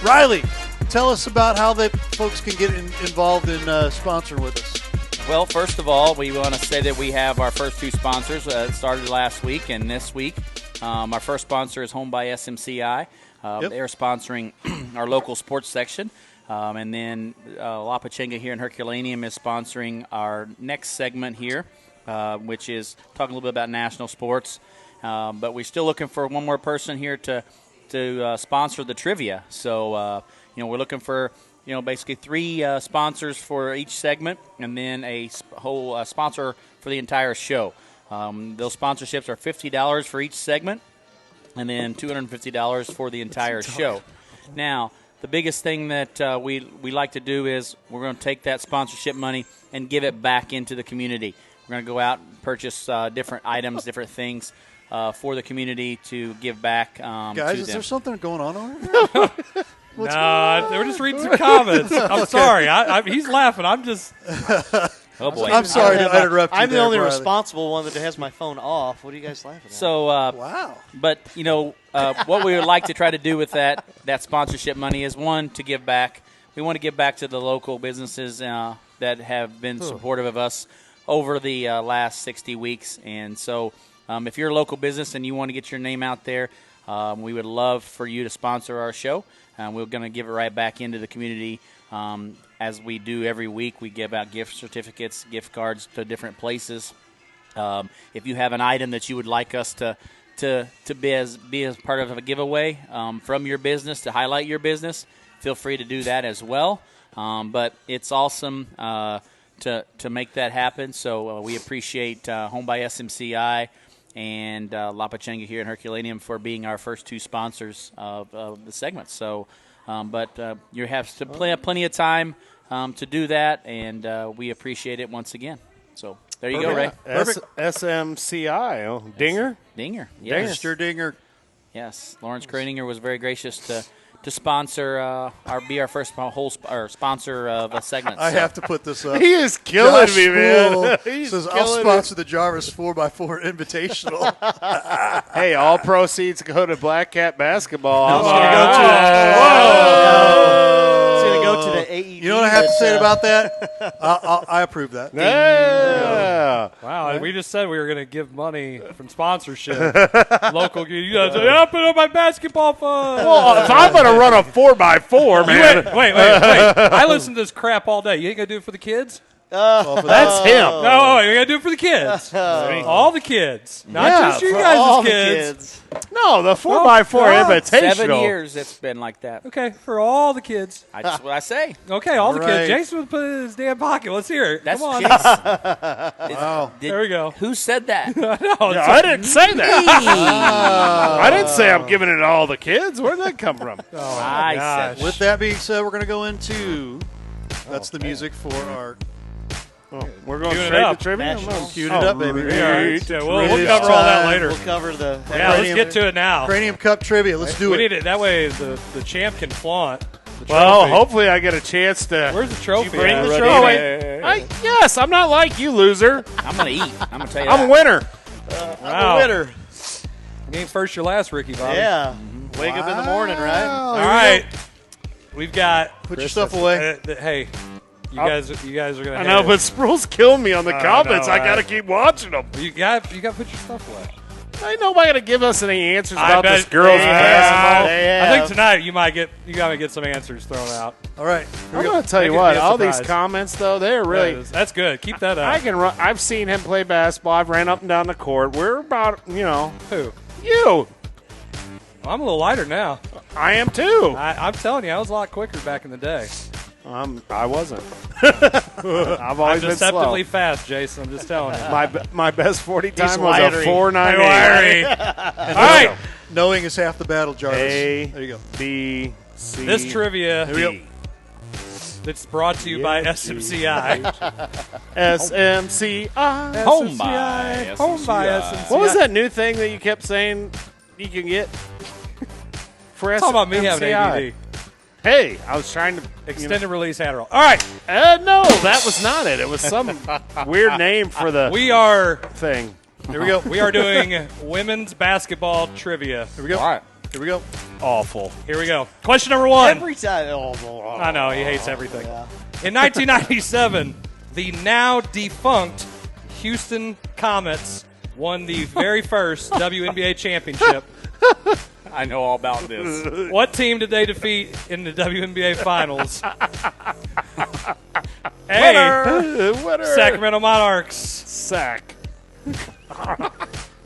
Riley, tell us about how the folks can get involved in sponsoring with us. Well, first of all, we want to say that we have our first two sponsors. It started last week and this week. Our first sponsor is Home by SMCI. They're sponsoring our local sports section. And then La Pachenga here in Herculaneum is sponsoring our next segment here, which is talking a little bit about national sports. But we're still looking for one more person here to sponsor the trivia. So, we're looking for, basically three sponsors for each segment and then a whole sponsor for the entire show. Those sponsorships are $50 for each segment and then $250 for the entire show. Now, the biggest thing that we like to do is we're going to take that sponsorship money and give it back into the community. We're going to go out and purchase different items, different things. for the community to give back Guys, to is them. there something going on over here? No, we're just reading some comments. I'm sorry. He's laughing. I'm just. Oh boy! I'm sorry to interrupt you. I'm the there, only Bradley. responsible one that has my phone off. What are you guys laughing at? So wow. But what we would like to try to do with that sponsorship money is, one, to give back. We want to give back to the local businesses that have been supportive of us over the last 60 weeks. And so if you're a local business and you want to get your name out there, we would love for you to sponsor our show. We're going to give it right back into the community. As we do every week, we give out gift certificates, gift cards to different places. If you have an item that you would like us to be as part of a giveaway from your business, to highlight your business, feel free to do that as well. But it's awesome to make that happen. So we appreciate Home by SMCI and La Pachanga here in Herculaneum for being our first two sponsors of the segment. So, but you have to plenty of time to do that, and we appreciate it once again. So there you go, Ray. SMCI, Dinger? Dinger. Yes. Mr. Dinger. Yes. Lawrence Kraninger was very gracious to sponsor be our first sponsor of a segment. I have to put this up. He is killing Josh me, man. Spool He's says, I'll killing sponsor the Jarvis 4x4 Invitational. Hey, all proceeds go to Black Cat basketball. It's going to go to the AED. You know what I have to say about that? I approve that. Yeah. Wow, we just said we were going to give money from sponsorship. Local, you guys say, I'll put on my basketball fund. Well, if I'm going to run a 4x4, man. Wait. I listen to this crap all day. You ain't going to do it for the kids? That's him. No, you're going to do it for the kids. All the kids. Not just you guys' kids. No, the 4x4 Invitational. 7 years it's been like that. Okay, for all the kids. That's what I say. Okay, all the Right. kids. Jason would put it in his damn pocket. Let's hear it. That's Come on. Jason. Wow. There we go. Who said that? I didn't say that. I didn't say I'm giving it to all the kids. Where did that come from? I said With that being said, we're going to go into that's the music for our We're going Queuing it straight to up. trivia? queued it up, baby. Yeah, we'll cover all that later. We'll cover the. Yeah, let's get to it now. Cranium Cup trivia. Let's do We it. need it. That way the champ can flaunt the Well, trophy. hopefully I get a chance to. Where's the trophy? bring at? the trophy? Yes, I'm not like you, loser. I'm going to eat. I'm going to tell you I'm a that. winner. Wow. The winner. You ain't first, your last, Ricky Bobby. Yeah. Wake up in the morning, right? All right. We've got. Put your stuff away. Hey, you guys are gonna. I know, but Sproul's killing me on the comments. know, I got to keep watching them. you got to put your stuff away. Ain't nobody going to give us any answers I about bet this girls' basketball. They I think have. tonight you gotta get some answers thrown out. All right. I'm going to tell you That could what, be a all these surprise. comments, though, they're really. That's good. Keep that up. I can run. I've seen him play basketball. I've ran up and down the court. We're about, Who? you. I'm a little lighter now. I am too. I'm telling you, I was a lot quicker back in the day. I wasn't. I've I'm always been slow. deceptively fast, Jason. I'm just telling you. My best 40 time was wiry. a 4.98. All right. Knowing is half the battle, Jarvis. A, There you go. B, C. This trivia D. that's brought to you by SMCI. SMCI. Home by Home by SMCI. SMCI. What was that new thing that you kept saying you can get for SMCI? Talk about me having ADD. Hey, I was trying to Extended release Adderall. All right. No, that was not it. It was some weird name for the We are thing. Here we go. we are doing women's basketball trivia. Here we go. All right. Here we go. Awful. Here we go. Question number one. Every time. I know, he hates everything. Yeah. In 1997, the now defunct Houston Comets won the very first WNBA championship. I know all about this. What team did they defeat in the WNBA Finals? A. Winner. Sacramento Monarchs. Sack.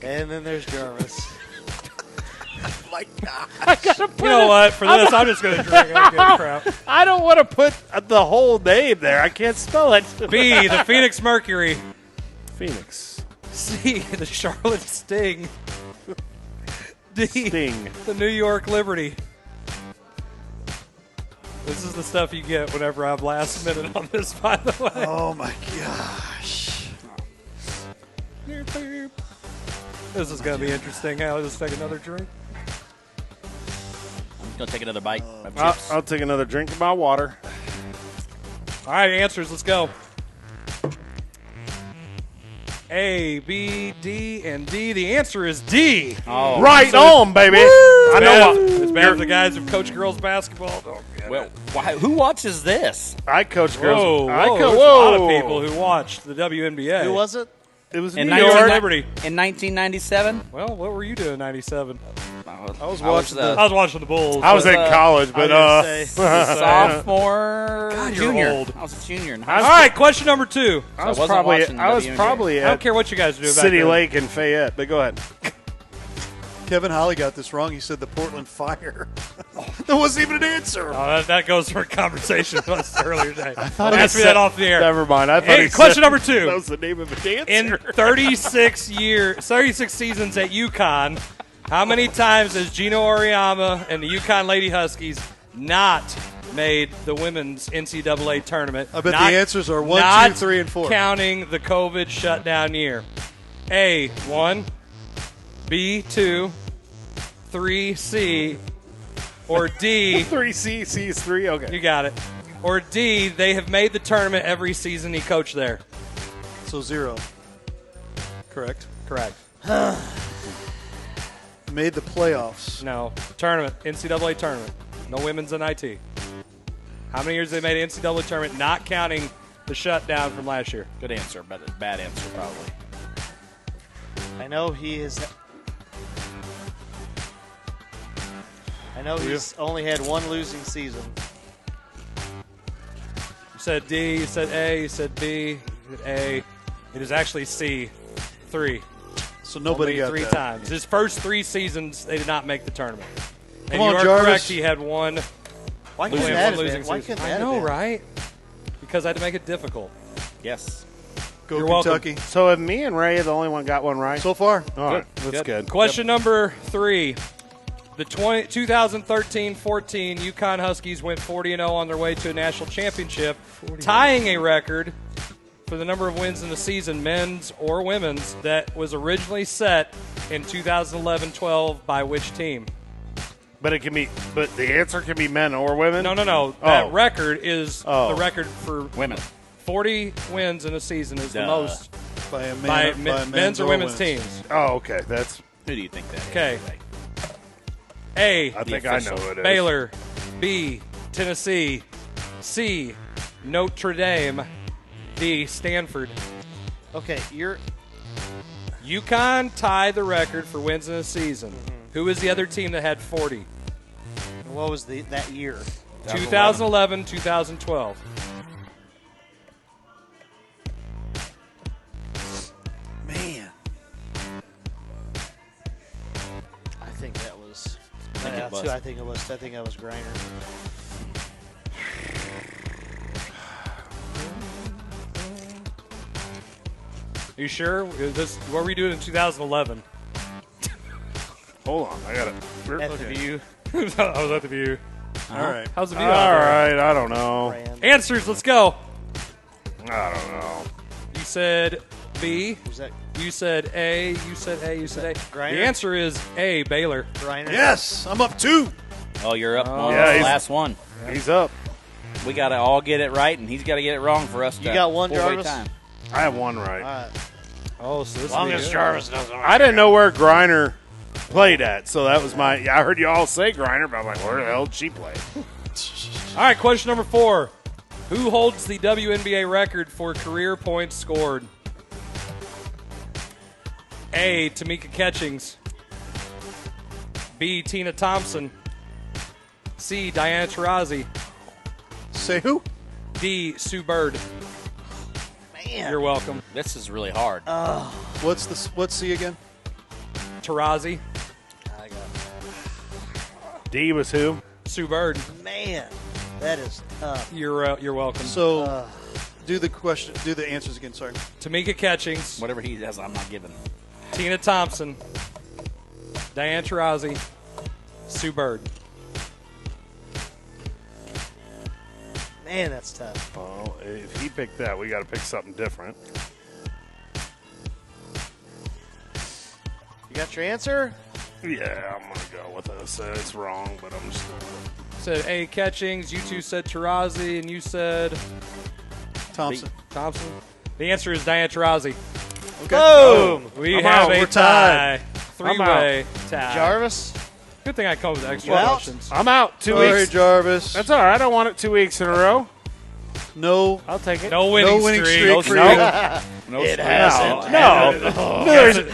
And then there's Jarvis. My God. You know what? For this, I'm just going to drink. I don't give a crap. I don't want to put the whole name there. I can't spell it. B. The Phoenix Mercury. Phoenix. C. The Charlotte Sting. D. Sting. The New York Liberty. This is the stuff you get whenever I'm last minute on this, by the way. Oh, my gosh. This is going to be interesting. I'll just take another drink. I'm going to take another bite of chips. I'll take another drink of my water. All right, answers. Let's go. A, B, D, and D. The answer is D. Oh, right on, baby. I know. It's bad for the guys who coach girls basketball. Well, who watches this? I coach girls. Whoa, I coach there's a lot of people who watched the WNBA. Who was it? It was In New York. Liberty. In 1997? Well, what were you doing in 97? I was watching I was watching the Bulls. I was in college, but sophomore, God, you're junior. old. I was a junior in high All school. right, question number 2. I was wasn't watching the I was WNBA. probably I don't at care what you guys do back City then. Lake in Fayette. But go ahead. Kevin Holly got this wrong. He said the Portland Fire. That wasn't even an answer. That goes for a conversation with us earlier today. he Ask me that off the air. Never mind. I thought Hey, he question said number 2. That was the name of a dancer. In 36 seasons at UConn, how many times has Gino Auriemma and the UConn Lady Huskies not made the women's NCAA tournament? I bet the answers are 1, 2, 3, and 4. Counting the COVID shutdown year. A, 1, B, 2, 3, C, or D. 3C, C is 3. Okay. You got it. Or D, they have made the tournament every season he coached there. So 0. Correct. Correct. Made the playoffs. No. Tournament. NCAA tournament. No women's in IT. How many years they made an NCAA tournament, not counting the shutdown from last year? Good answer, but a bad answer probably. I know he is. I know he's only had one losing season. You said D, you said A, you said B, you said A. It is actually C, 3. So nobody Only got 3 that. times. His first 3 seasons, they did not make the tournament. Come And on, you are Jarvis. correct, he had one. Why Only couldn't one that have losing been? Why season. couldn't that I know, have been? right? Because I had to make it difficult. Yes. Go You're welcome. Kentucky. So if me and Ray are the only one got one right? So far. All right. That's good. Question number 3. The 2013-14 UConn Huskies went 40-0 on their way to a national championship, tying a record for the number of wins in the season, men's or women's, that was originally set in 2011-12 by which team? But it can be. But the answer can be men or women. No. That record is the record for women. 40 wins in a season is the most by a by man, by men's or women's teams. Oh, okay. That's. Who do you think that is? Okay. A, I think I know who it is. Baylor. B, Tennessee. C, Notre Dame. D, Stanford. Okay, UConn tied the record for wins in a season. Who was the other team that had 40? what was that year? 2011, 2012. Man. I think that was. I think it was. I think it was. I think that was Griner. Are you sure? What were we doing in 2011? Hold on. I got it. At the View. I was at the View. All right. How's the view All out there? right. I don't know. Answers, let's go. I don't know. You said B. Was that You said A. You said A. You said A. Griner? The answer is A, Baylor. Griner? Yes, I'm up 2. Oh, you're up one. Yeah, That's the he's- last one. He's up. We got to all get it right, and he's got to get it wrong for us to You got one, full weight Jarvis? time. I have one right. All right. Oh, so this As long will be as good. Jarvis doesn't. I didn't know where Griner played at, so that was my. I heard you all say Griner, but I'm like, where the hell did she play? All right, question number 4. Who holds the WNBA record for career points scored? A, Tamika Catchings. B, Tina Thompson. C, Diana Taurasi. Say who? D, Sue Bird. Man. You're welcome. This is really hard. What's C again? Taurasi. I got D was who? Sue Bird. Man, that is tough. You're welcome. So, do the answers again. Sorry. Tamika Catchings. Whatever he does, I'm not giving. Tina Thompson. Diana Taurasi. Sue Bird. Man, that's tough. Well, if he picked that, we got to pick something different. You got your answer? Yeah, I'm going to go with this. It's wrong, but I'm just Said A. Catchings. You two said Taurasi, and you said Thompson. Thompson. The answer is Diane Taurasi. Okay. Boom! We I'm have out. a We're tie. tied. Three-way tie. Jarvis? Good thing I come with extra Well, questions. I'm out. 2 Sorry, weeks. Jarvis. That's all right. I don't want it 2 weeks in a row. No. I'll take it. No winning streak. for you. It hasn't. No.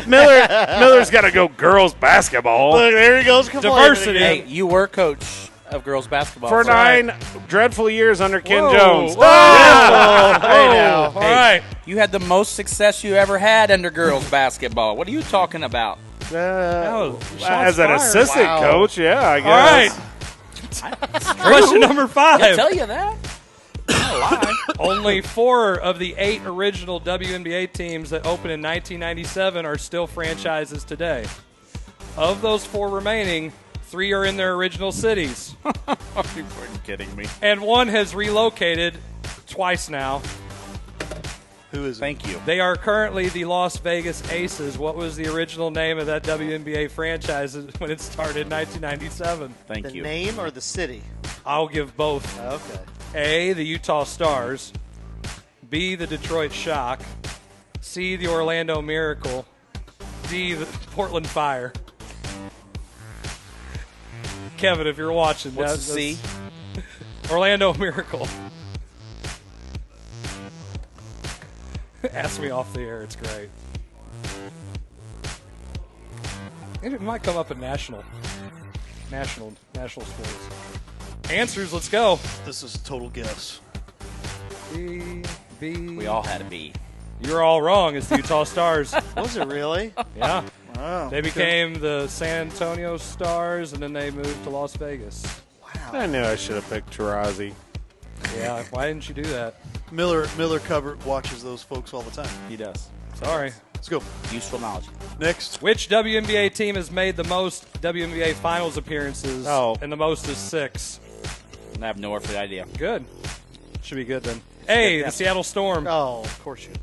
Miller's got to go girls basketball. Look, there he goes complaining Diversity. again. Hey, you were coach of girls basketball. For so- 9 dreadful years under Ken Whoa. Jones. Whoa. Hey, now. All right. You had the most success you ever had under girls basketball. What are you talking about? As an fired. assistant Wow. coach, yeah, I All right. guess. Question number 5. I tell you that. Only 4 of the 8 original WNBA teams that opened in 1997 are still franchises today. Of those 4 remaining, 3 are in their original cities. Are you kidding me? And 1 has relocated twice now. Who is it? Thank you. They are currently the Las Vegas Aces. What was the original name of that WNBA franchise when it started in 1997? Thank The you. name or the city? I'll give both. Okay. A, the Utah Stars. B, the Detroit Shock. C, the Orlando Miracle. D, the Portland Fire. Kevin, if you're watching, What's the C? Orlando Miracle. Ask me off the air. It's great. It might come up in national sports. Answers. Let's go. This is a total guess. B. We all had a B. You're all wrong. It's the Utah Stars. Was it really? Yeah. Wow. They became the San Antonio Stars, and then they moved to Las Vegas. I knew I should have picked Taurasi. Yeah. Why didn't you do that? Miller watches those folks all the time. He does. Sorry. Let's go. Useful knowledge. Next. Which WNBA team has made the most WNBA Finals appearances? Oh. And the most is 6. I have no earthly idea. Good. Should be good then. A, the Seattle Storm. Oh, of course you.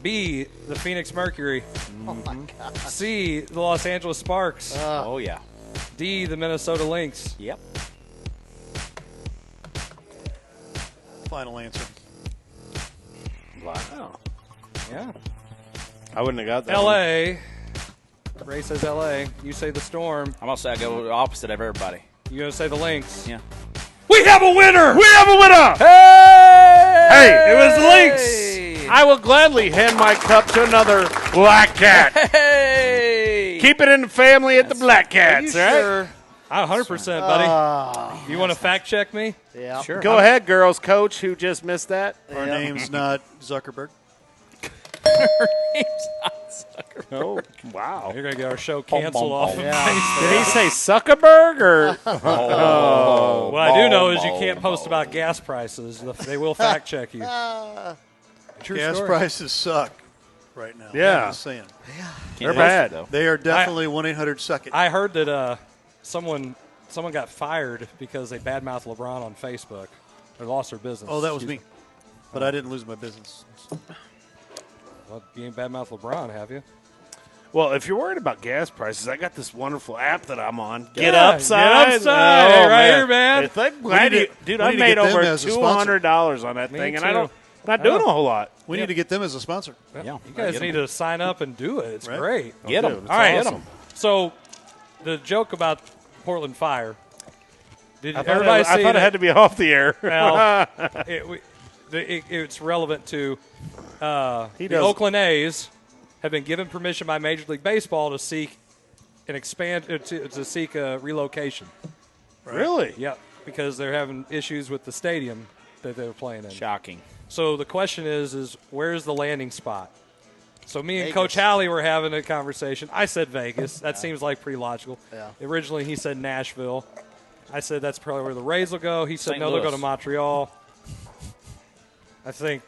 B, the Phoenix Mercury. Oh, my God. C, the Los Angeles Sparks. Oh, yeah. D, the Minnesota Lynx. Yep. Final answer. Wow. Yeah. I wouldn't have got that. L.A. Ray says L.A. You say the Storm. I'm going to say I go opposite of everybody. You going to say the Lynx. Yeah. We have a winner! We have a winner! Hey, it was the Lynx. I will gladly hand my cup to another Black Cat. Hey! Keep it in the family at the Black Cats, right? Sure? 100%, buddy. You want to fact check me? Yeah. Sure. Go ahead, girls coach, who just missed that. Our name's not Zuckerberg. Oh, wow. You're going to get our show canceled off of Did Facebook. he say Zuckerberg or? What I do know is you can't post about gas prices. They will fact check you. True Gas story. prices suck right now. Yeah. I'm just saying. They're bad. They are definitely 1-800-SUCK-IT. I heard that someone got fired because they badmouthed LeBron on Facebook. They lost their business. Oh, that was me. But I didn't lose my business. Well, you ain't badmouthed LeBron, have you? Well, if you're worried about gas prices, I got this wonderful app that I'm on. Get Upside. Hey, right here, man. Dude, I made over $200 on that thing, and I'm not doing a whole lot. We need to get them as a sponsor. Yeah. You guys need to sign up and do it. It's great. Get them. All right. Awesome. So, the joke about Portland Fire. Did I everybody see thought it had to be off the air. Well, it's relevant to the Oakland A's have been given permission by Major League Baseball to seek to seek a relocation. Right. Really? Yeah, because they're having issues with the stadium that they were playing in. Shocking. So the question is where's the landing spot? So me and Vegas. Coach Halley were having a conversation. I said Vegas. That seems like pretty logical. Yeah. Originally he said Nashville. I said that's probably where the Rays will go. He said St. no, they'll go Louis. to Montreal. I think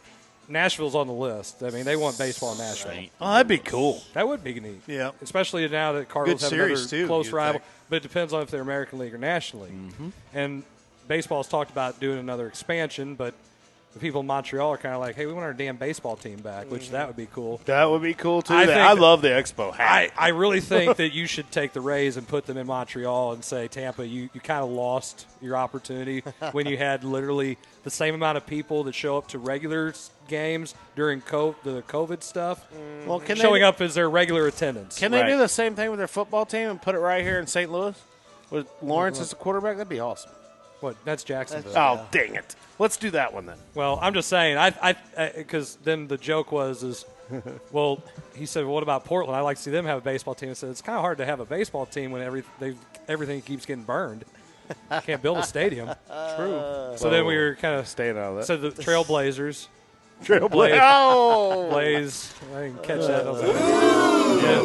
Nashville's on the list. I mean, they want baseball in Nashville. Oh, that'd be cool. That would be neat. Yeah. Especially now that Cardinals Good have series, another too, close you'd rival. think. But it depends on if they're American League or National League. And baseball's talked about doing another expansion, but the people in Montreal are kind of like, hey, we want our damn baseball team back, which that would be cool. That would be cool, too. I love the Expo hat. I really think that you should take the Rays and put them in Montreal and say, Tampa, you kind of lost your opportunity when you had literally the same amount of people that show up to regular games during the COVID stuff, showing up as their regular attendance. Can they do the same thing with their football team and put it right here in St. Louis with Lawrence as the quarterback? That'd be awesome. What? That's Jacksonville. Oh, dang it. Let's do that one then. Well, I'm just saying, because then the joke was, well, he said, well, what about Portland? I'd like to see them have a baseball team. I said, it's kind of hard to have a baseball team when everything keeps getting burned. Can't build a stadium. True. So then we were kind of staying out of that. So the Trailblazers. Blaze. Oh! Blaze. I didn't catch that. I was like, yeah.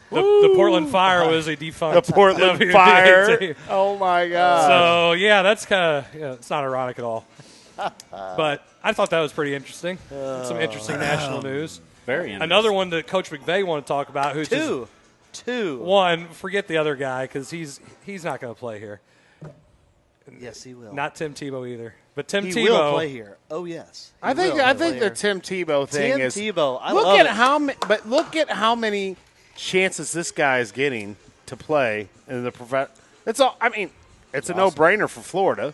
The Portland Fire was a defunct. The Portland Fire. Oh, my God. So, yeah, that's kind of it's not ironic at all. But I thought that was pretty interesting. Some interesting national news. Very interesting. Another one that Coach McVay wanted to talk about. Who's Two. One, forget the other guy because he's not going to play here. Yes, he will. Not Tim Tebow either. But Tim Tebow will play here. Oh, yes. I think the Tim Tebow thing is. Tim Tebow. Look at how many chances this guy is getting to play in the It's all. I mean, it's a no-brainer for Florida.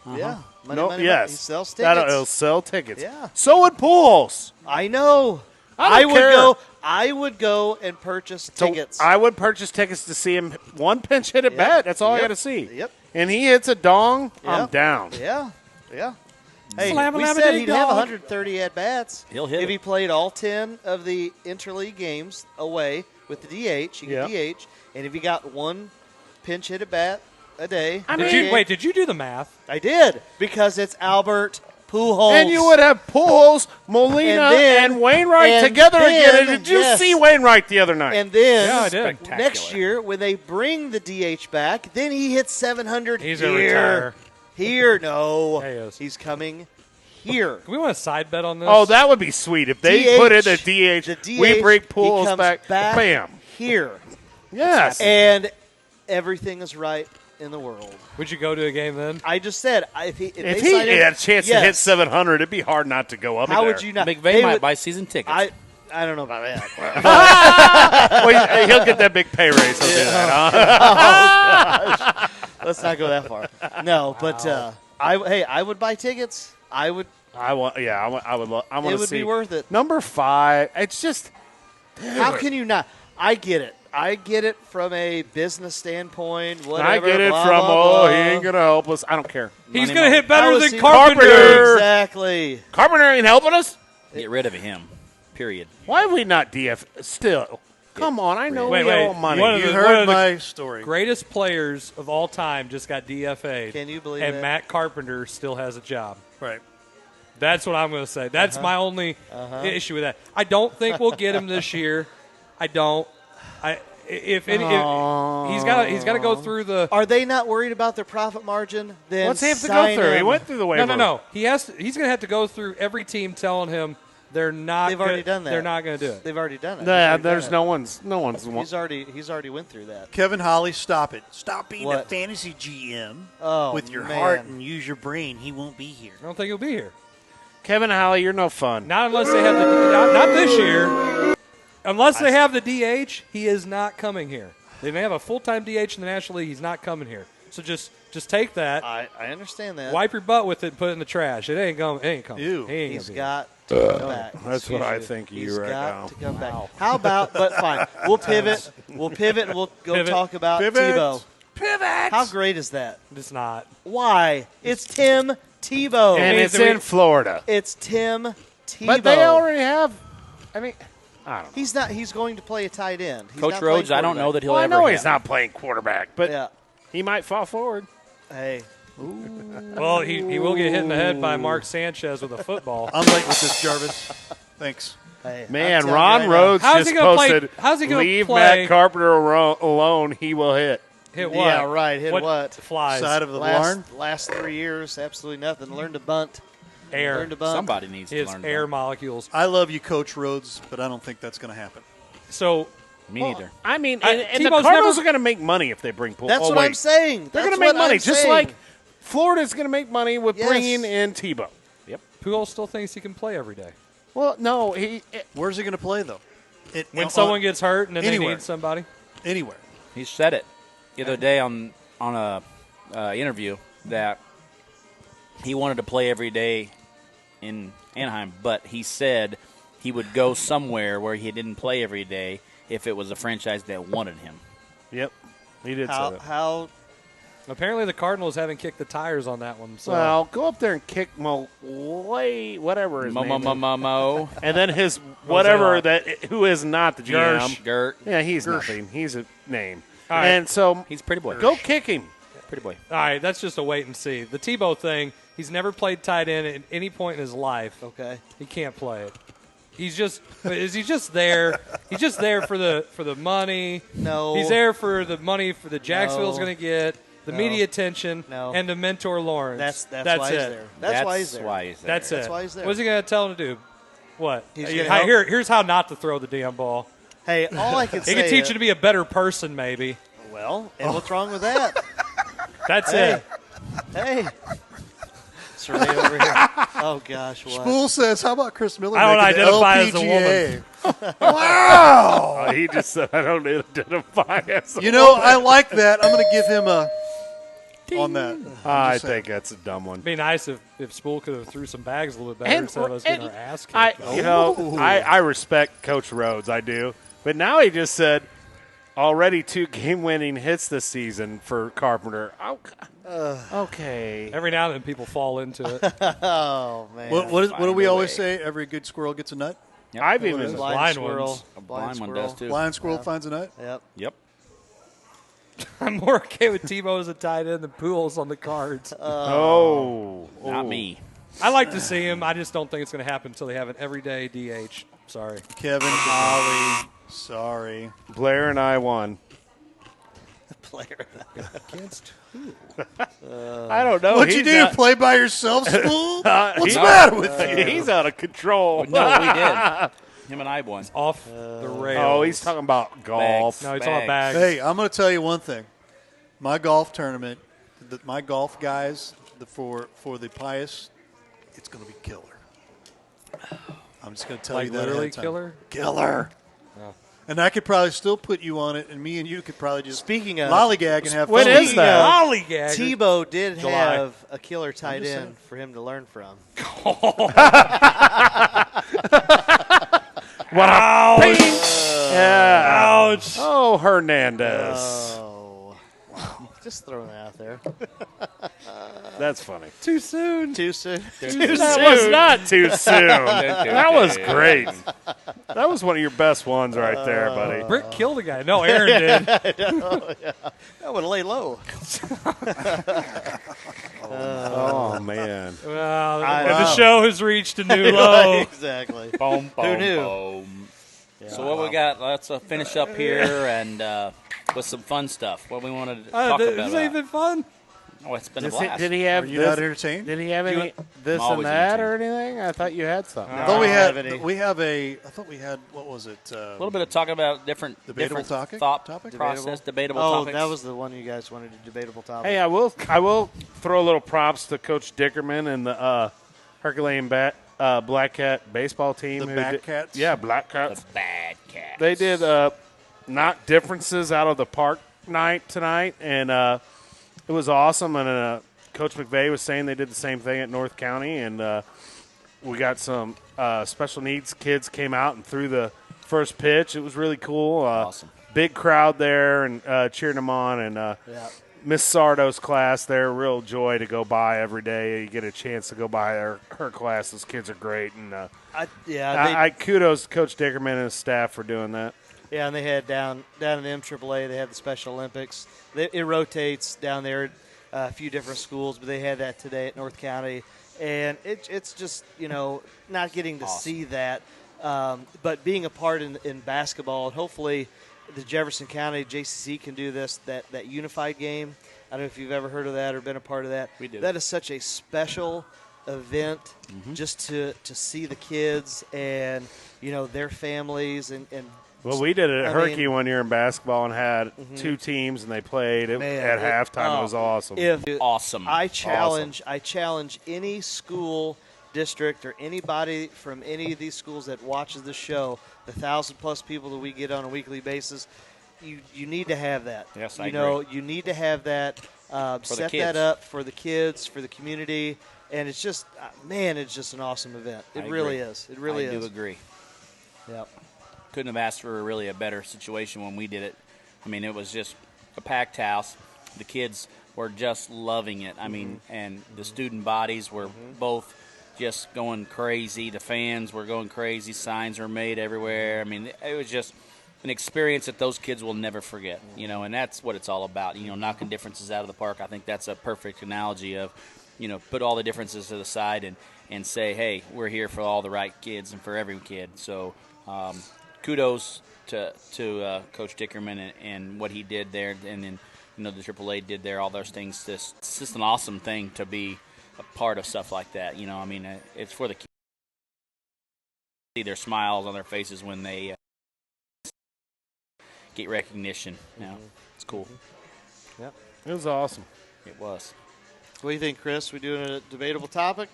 Yeah. Money. He sells tickets. He'll sell tickets. Yeah. So would Pujols. I know. I would go and purchase tickets. I would purchase tickets to see him one pinch hit at bat. That's all I got to see. Yep. And he hits a dong. I'm down. Yeah. Hey, Slam we said he'd have 130 at bats. He'll hit if he played all 10 of the interleague games away with the DH. He could DH, and if he got one pinch hit at bat a day. Did you do the math? I did because it's Albert Pujols. And you would have Pujols, Molina, and Wainwright together again. Did you see Wainwright the other night? And then I did. Next year, when they bring the DH back, then he hits 700 He's here. Gonna retire. Here, no. Yeah, he is. He's coming here. Do we want a side bet on this? Oh, that would be sweet. If they put in the DH, we bring Pujols back. Bam. Bam. Here. Yes. And everything is right in the world. Would you go to a game then? I just said if he had a chance to hit 700, it'd be hard not to go up. How would you not? McVay might buy season tickets. I don't know about that. Well, he'll get that big pay raise. He'll do that. Oh gosh. Let's not go that far. No, but I would buy tickets. I would. I want to see. It would be worth it. Number 5. It's just. How can you not? I get it. I get it from a business standpoint. Whatever. I get it blah, from blah, blah. He ain't gonna help us. I don't care. He's gonna hit better than Carpenter. Exactly. Carpenter ain't helping us. Get rid of him. Period. Why are we not DF still? Come on, I know we owe money. You heard my story. Greatest players of all time just got DFA'd. Can you believe and that? Matt Carpenter still has a job. Right. That's what I'm going to say. That's my only issue with that. I don't think we'll get him this year. I don't. If he's got to go through the. Are they not worried about their profit margin? Then what's he have to go through? He went through the waiver. No. He's going to have to go through every team telling him they're not. They've already done that. They're not going to do it. They've already done it. Yeah, there's no one's. He's already went through that. Kevin Holly, stop it. Stop being a fantasy GM with your man. heart and use your brain. He won't be here. I don't think he'll be here. Kevin Holly, you're no fun. Not unless they have not this year. Unless they have the DH, he is not coming here. They may have a full-time DH in the National League. He's not coming here. So just take that. I understand that. Wipe your butt with it and put it in the trash. It ain't coming. Ew. He's got to come back. That's what I think of you right now. He's got to come back. How about, but fine. We'll pivot. We'll go talk about Tebow. Pivot. How great is that? It's not. Why? It's Tim Tebow. And it's in Florida. It's Tim Tebow. But they already have, I don't know. He's not. He's going to play a tight end. He's Coach Rhodes, I don't know that he'll ever. I know have. he's not playing quarterback, but he might fall forward. Hey. Well, he will get hit in the head by Mark Sanchez with a football. I'm late with this, Jarvis. Thanks. Hey, man, Ron Rhodes just posted, how's he gonna leave play? Matt Carpenter alone, he will hit. Hit what? Yeah, right. Hit what? Flies. Side of the barn? Last 3 years, absolutely nothing. Learn to bunt. Air. Learn to bunt. Somebody needs to learn to air bunt. molecules. I love you, Coach Rhodes, but I don't think that's going to happen. So, me neither. I mean, and the Tebow's Cardinals never- are going to make money if they bring Pujols. That's what I'm saying. They're going to make money, just like Florida's going to make money with bringing in Tebow. Yep. Pujols still thinks he can play every day. Well, no, where's he going to play though? When someone gets hurt and then anywhere. they need somebody. Anywhere. He said it the other day on a interview that he wanted to play every day in Anaheim, but he said he would go somewhere where he didn't play every day if it was a franchise that wanted him. Yep, he did say that. How? Apparently the Cardinals haven't kicked the tires on that one. So. Well, go up there and kick whatever his name is. Mo. And then his whatever who is not the GM. Gert. Yeah, he's nothing. He's a name. Right. And so he's pretty boy. Go kick him. Pretty boy. All right, that's just a wait and see. The Tebow thing, he's never played tight end at any point in his life. Okay. He can't play it. Is he just there? He's just there for the money. No. He's there for the money for the Jacksonville's going to get, the media attention, No. and to mentor Lawrence. That's why he's there. That's why he's there. That's it. That's why he's there. What's he going to tell him to do? What? Here's how not to throw the damn ball. Hey, all I can say He can teach you to be a better person, maybe. Well, and what's wrong with that? That's it. Hey. It's Ray over here. Oh, gosh, what? Spool says, how about Chris Miller? I don't making the identify as a LPGA? woman. Wow. Oh, he just said, I don't identify as a You know, woman. I like that. I'm going to give him a on that. I think that's a dumb one. It'd be nice if Spool could have threw some bags a little bit better instead of us getting our ass kicked. I respect Coach Rhodes, I do. But now he just said, already 2 game-winning hits this season for Carpenter. Okay. Every now and then people fall into it. Oh, man. What do we always say? Every good squirrel gets a nut? Yep. I've even Blind squirrel. A blind one does too. Blind squirrel finds a nut? Yep. I'm more okay with Tebow as a tight end than Pujols on the Cards. Not me. I like to see him. I just don't think it's going to happen until they have an everyday DH. Sorry. Kevin, Ollie, sorry. Blair and I won. Blair. Against who? I don't know. What'd you do? Play by yourself, Spool? What's the No. matter with you? He's out of control. No, we did. Him and I won. Off the rails. Oh, he's talking about golf. No, he's talking about bags. Hey, I'm going to tell you one thing. My golf tournament, my golf guys, for the Pius, it's going to be killer. I'm just going to tell you that ahead literally of time. killer? Oh. And I could probably still put you on it, and me and you could probably just Speaking of lollygag and have when fun. is that? Lollygag. Tebow did July. have a killer tight end for him to learn from. Wow. Yeah. Ouch. Oh, Hernandez. Oh. Just throwing that out there. That's funny. Too soon. Too soon. That was not too soon. That was great. That was one of your best ones right there, buddy. Britt killed a guy. No, Aaron did. That would lay low. Oh, man. Well, I the know. show has reached a new low. Exactly. Boom, Who knew? boom. So what we got? Let's finish up here and with some fun stuff. What we wanted to talk about. This ain't been fun. Oh, it's been a blast. Did he have Are you this? not entertained? Did he have any this I'm and always that or anything? I thought you had something. I thought we have had. any. I thought we had. What was it? A little bit of talking about different Debatable different topic? thought process, debatable Oh, topics. that was the one you guys wanted, a debatable topic. Hey, I will throw a little props to Coach Dickerman and the Herculean Black Cat baseball team. The who Bat did- Cats? Yeah, Black Cats. the bad cat. They did knock differences out of the park night tonight, and it was awesome. And Coach McVay was saying they did the same thing at North County, and we got some special needs kids came out and threw the first pitch. It was really cool. Awesome. Big crowd there and cheering them on, and Miss Sardo's class, they're a real joy to go by every day. You get a chance to go by her class. Those kids are great, and I kudos to Coach Dickerman and his staff for doing that. Yeah, and they had down in the MAAA, they had the Special Olympics. It rotates down there, a few different schools, but they had that today at North County, and it's just not getting to see that, but being a part in basketball, and hopefully the Jefferson County JCC can do this, that unified game. I don't know if you've ever heard of that or been a part of that. We do. That is such a special event just to see the kids and their families and Well, we did it at I Herky mean- one year in basketball and had 2 teams, and they played. At halftime, it was awesome. If Awesome. I challenge any school district or anybody from any of these schools that watches the show, the 1,000+ people that we get on a weekly basis, you need to have that. Yes, I agree. agree. You need to have that. Set that up for the kids, for the community, and it's just, man, it's just an awesome event. It really is. It really is. I do agree. Yep. Couldn't have asked for really a better situation when we did it. I mean, it was just a packed house. The kids were just loving it. I mean, and the student bodies were both just going crazy. The fans were going crazy. Signs were made everywhere. I mean, it was just an experience that those kids will never forget, and that's what it's all about, knocking differences out of the park. I think that's a perfect analogy of, put all the differences to the side and say, hey, we're here for all the right kids and for every kid. So kudos to Coach Dickerman and what he did there, and then, the AAA did there, all those things. It's just an awesome thing to be a part of stuff like that. I mean, it's for the kids. See their smiles on their faces when they get recognition. It's cool. Yep, it was awesome. It was. What do you think, Chris? We doing a debatable topic?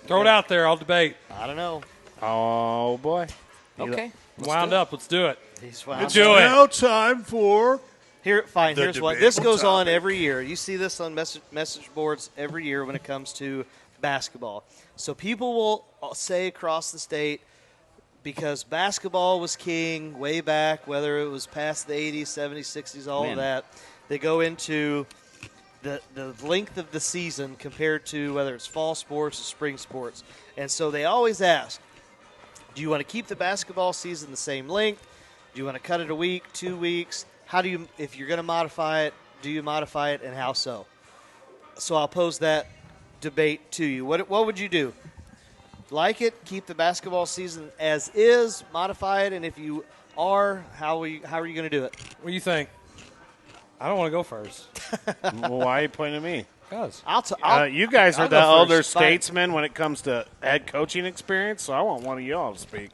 Throw it out there. I'll debate. I don't know. Oh boy. Okay. Wound up. Let's do it. He's wound Let's do it. Now time for Here's what. This goes on every year. You see this on message boards every year when it comes to basketball. So people will say across the state, because basketball was king way back, whether it was past the 80s, 70s, 60s, all of that, they go into the length of the season compared to whether it's fall sports or spring sports. And so they always ask, do you want to keep the basketball season the same length? Do you want to cut it a week, 2 weeks? How do you, if you're going to modify it, do you modify it, and how so? So I'll pose that debate to you. What would you do? Like it, keep the basketball season as is, modify it, and if you are, how are you going to do it? What do you think? I don't want to go first. Well, why are you pointing at me? Because you guys are the elder statesmen when it comes to head coaching experience, so I want one of y'all to speak.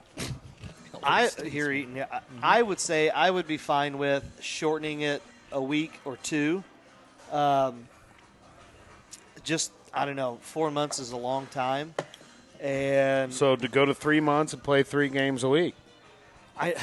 I would say I would be fine with shortening it a week or two. Just, I don't know, 4 months is a long time. And so to go to 3 months and play 3 games a week. I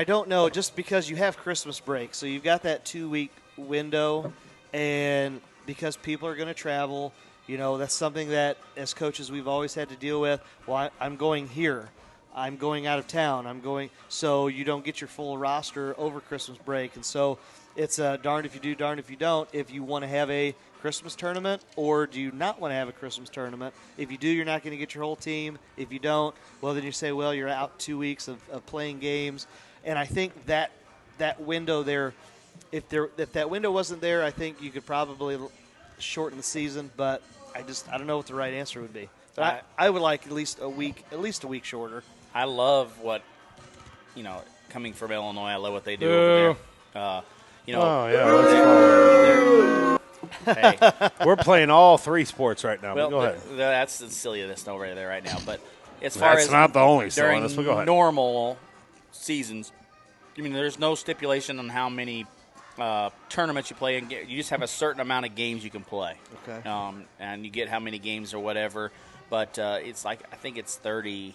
don't know, just because you have Christmas break, so you've got that 2-week window, and because people are going to travel, that's something that as coaches we've always had to deal with. Well, I'm going here. I'm going out of town. So you don't get your full roster over Christmas break. And so it's darned if you do, darned if you don't, if you want to have a Christmas tournament, or do you not want to have a Christmas tournament? If you do, you're not going to get your whole team. If you don't, well, then you say, well, you're out 2 weeks of playing games. And I think that window there, if that window wasn't there, I think you could probably shorten the season. But I don't know what the right answer would be. But I would like at least a week shorter. I love what, coming from Illinois, I love what they do over there. Hey, we're playing all 3 sports right now. Well, but go ahead. That's the silliness over there right now. But as That's far as not the only during silliness. But go ahead. Normal seasons, there's no stipulation on how many tournaments you play, and you just have a certain amount of games you can play. Okay. And you get how many games or whatever. But it's like, I think it's 30.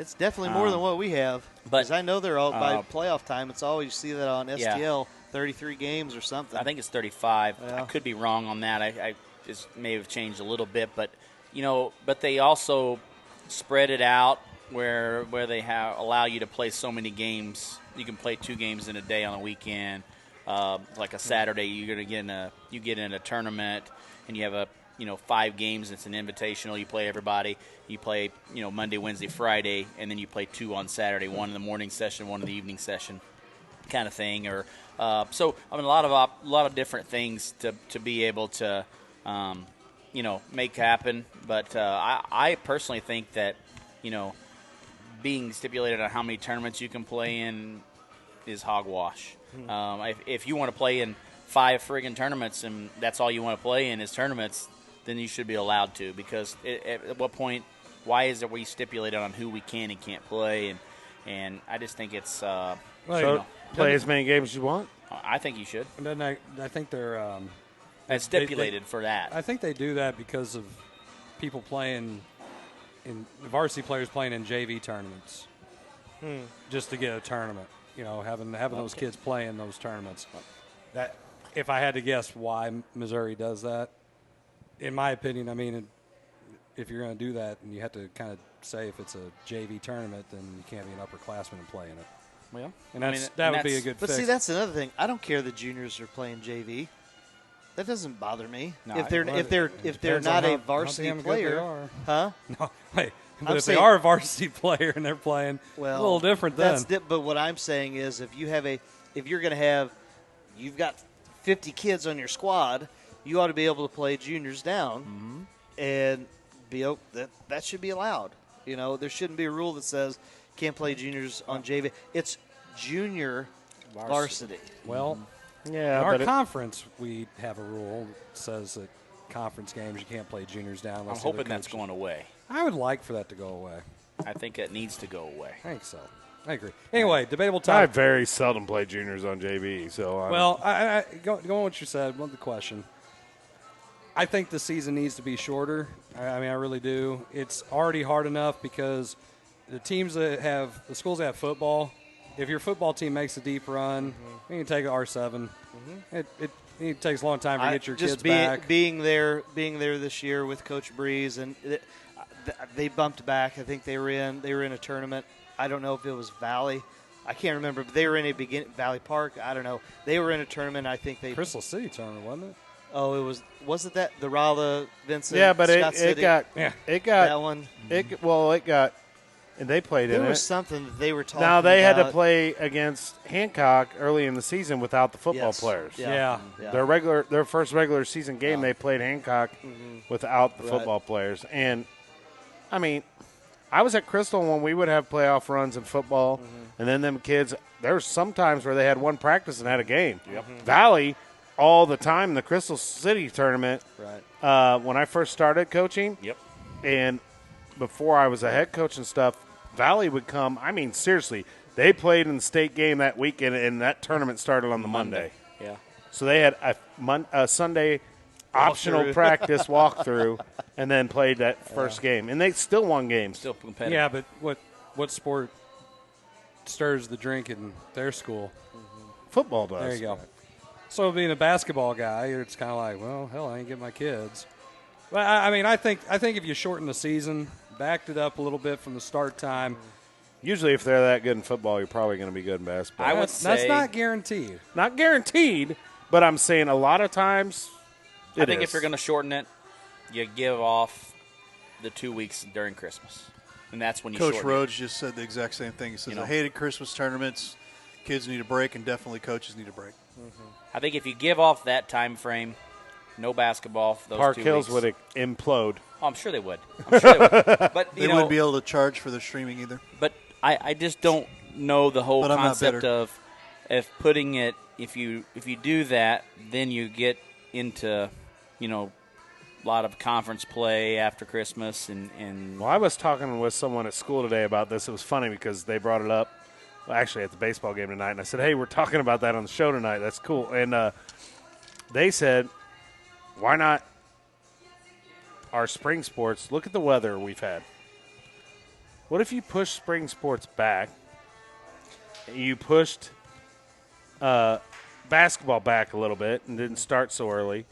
It's definitely more than what we have. But I know they're all by playoff time. It's always, you see that on STL, 33 games or something. I think it's 35. Yeah. I could be wrong on that. I just may have changed a little bit, but but they also spread it out where they allow you to play so many games. You can play 2 games in a day on a weekend. Like a Saturday, you get in a tournament, and you have 5 games. It's an invitational. You play everybody. You play, Monday, Wednesday, Friday, and then you play 2 on Saturday, 1 in the morning session, 1 in the evening session, kind of thing. Or so I mean, a lot of different things to be able to, make happen. But I personally think that, being stipulated on how many tournaments you can play in is hogwash. If you want to play in 5 friggin' tournaments and that's all you want to play in is tournaments, then you should be allowed to, because at what point, why is it we stipulated on who we can and can't play? And I just think it's play as many games as you want. I think you should. And then I think they're it's stipulated for that. I think they do that because of people playing in varsity players playing in JV tournaments just to get a tournament. Having those kids play in those tournaments. That, if I had to guess why Missouri does that, in my opinion, I mean, if you're going to do that, and you have to kind of say if it's a JV tournament, then you can't be an upperclassman and play in it. Well, and that would be a good fix. But see, that's another thing. I don't care the juniors are playing JV. That doesn't bother me. No, if they're not a varsity player, huh? No, wait. But if they are a varsity player and they're playing, a little different then. But what I'm saying is, if you're going to have, you've got 50 kids on your squad, you ought to be able to play juniors down, and that should be allowed. There shouldn't be a rule that says can't play juniors on JV. It's junior varsity. Well, yeah. In our conference, we have a rule that says that conference games you can't play juniors down. I'm hoping that's going away. I would like for that to go away. I think it needs to go away. I think so. I agree. Anyway, debatable topic. I very seldom play juniors on JV. So I go on what you said. One the question. I think the season needs to be shorter. I mean, I really do. It's already hard enough because the schools that have football, if your football team makes a deep run, you can take an R7. It takes a long time to get your kids back. Being there this year with Coach Breeze, and they bumped back. I think they were in a tournament. I don't know if it was Valley. I can't remember, but they were in a Valley Park. I don't know. They were in a tournament. I think they Crystal City tournament, wasn't it? Oh, wasn't that the Raleigh Vincent? Yeah, but Scott it City? got that one. It got. And they played in it. There was something that they were talking about. Now, they had to play against Hancock early in the season without the football players. Yeah. Their first regular season game, they played Hancock without the football players. And, I mean, I was at Crystal when we would have playoff runs in football, and then them kids, there were some times where they had one practice and had a game. Valley, all the time in the Crystal City tournament, when I first started coaching, and before I was a head coach and stuff, Valley would come. I mean, seriously, they played in the state game that weekend, and that tournament started on the Monday. Yeah. So they had a Sunday optional practice walkthrough, and then played that first game, and they still won games. Still competitive. Yeah, but what sport stirs the drink in their school? Football does. There you go. So being a basketball guy, it's kind of like, well, hell, I ain't get my kids. But I mean, I think if you shorten the season, backed it up a little bit from the start time. Usually, if they're that good in football, you're probably going to be good in basketball. I would say that's not guaranteed. Not guaranteed, but I'm saying a lot of times. I think if you're going to shorten it, you give off the 2 weeks during Christmas, and that's when you. Coach Rhodes just said the exact same thing. He says, "I hated Christmas tournaments. Kids need a break, and definitely coaches need a break." I think if you give off that time frame, no basketball for those Park 2 Hills weeks. would implode. Oh, I'm sure they would. But they wouldn't be able to charge for the streaming either. But I just don't know the whole concept of putting it. If you do that, then you get into a lot of conference play after Christmas and. Well, I was talking with someone at school today about this. It was funny because they brought it up. Well, actually, at the baseball game tonight, and I said, "Hey, we're talking about that on the show tonight. That's cool." And they said, "Why not our spring sports? Look at the weather we've had. What if you push spring sports back? You pushed basketball back a little bit and didn't start so early.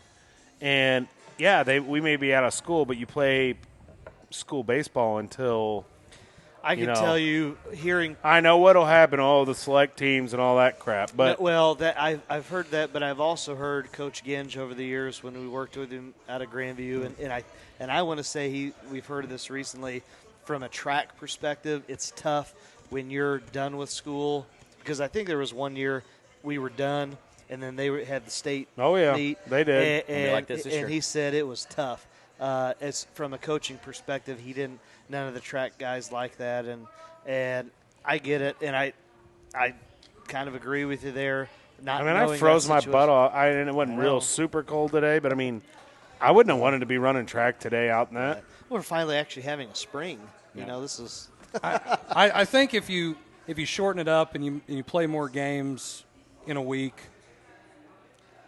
And, yeah, we may be out of school, but you play school baseball until – I can tell you, hearing – I know what will happen, the select teams and all that crap. But I've heard that, but I've also heard Coach Genge over the years when we worked with him out of Grandview, and I want to say we've heard of this recently from a track perspective. It's tough when you're done with school because I think there was one year we were done, and then they had the state meet. They did. And like this year. He said it was tough. As from a coaching perspective, none of the track guys like that, and I get it, and I kind of agree with you there. I froze my butt off. And it wasn't real super cold today, but I wouldn't have wanted to be running track today out in that. We're finally actually having a spring. This is. I think if you shorten it up and you play more games in a week,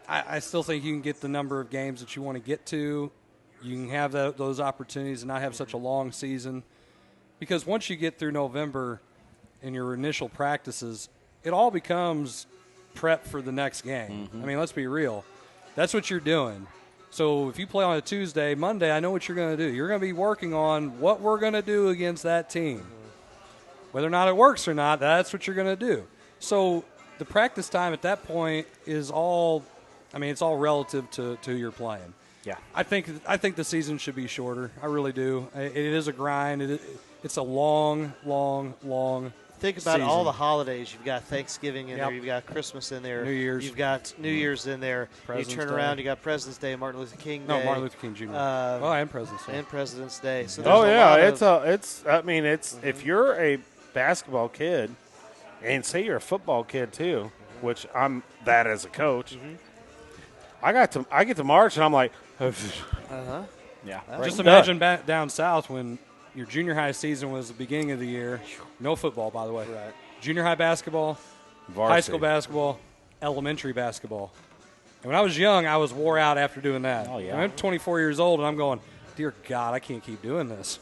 I still think you can get the number of games that you want to get to. You can have those opportunities and not have such a long season. Because once you get through November in your initial practices, it all becomes prep for the next game. I mean, let's be real. That's what you're doing. So if you play on a Tuesday, Monday, I know what you're going to do. You're going to be working on what we're going to do against that team. Whether or not it works or not, that's what you're going to do. So the practice time at that point is all, I mean, it's all relative to who you're playing. Yeah. I think the season should be shorter. I really do. It is a grind. It's a long Think about season. all the holidays. You've got Thanksgiving in there. You've got Christmas in there. New Year's. You've got New Year's in there. President's you turn Day. around, you got President's Day, Martin Luther King Day. No, Martin Luther King Jr. And President's Day. And President's Day. So Oh there's yeah, it's. I mean, it's if you're a basketball kid, and say you're a football kid too, which I'm that as a coach. I get to March and I'm like, yeah. Just imagine back down south when your junior high season was the beginning of the year. No football, by the way. Right. Junior high basketball, high school basketball, elementary basketball. And when I was young, I was wore out after doing that. Oh, yeah. I'm 24 years old, and I'm going, dear God, I can't keep doing this.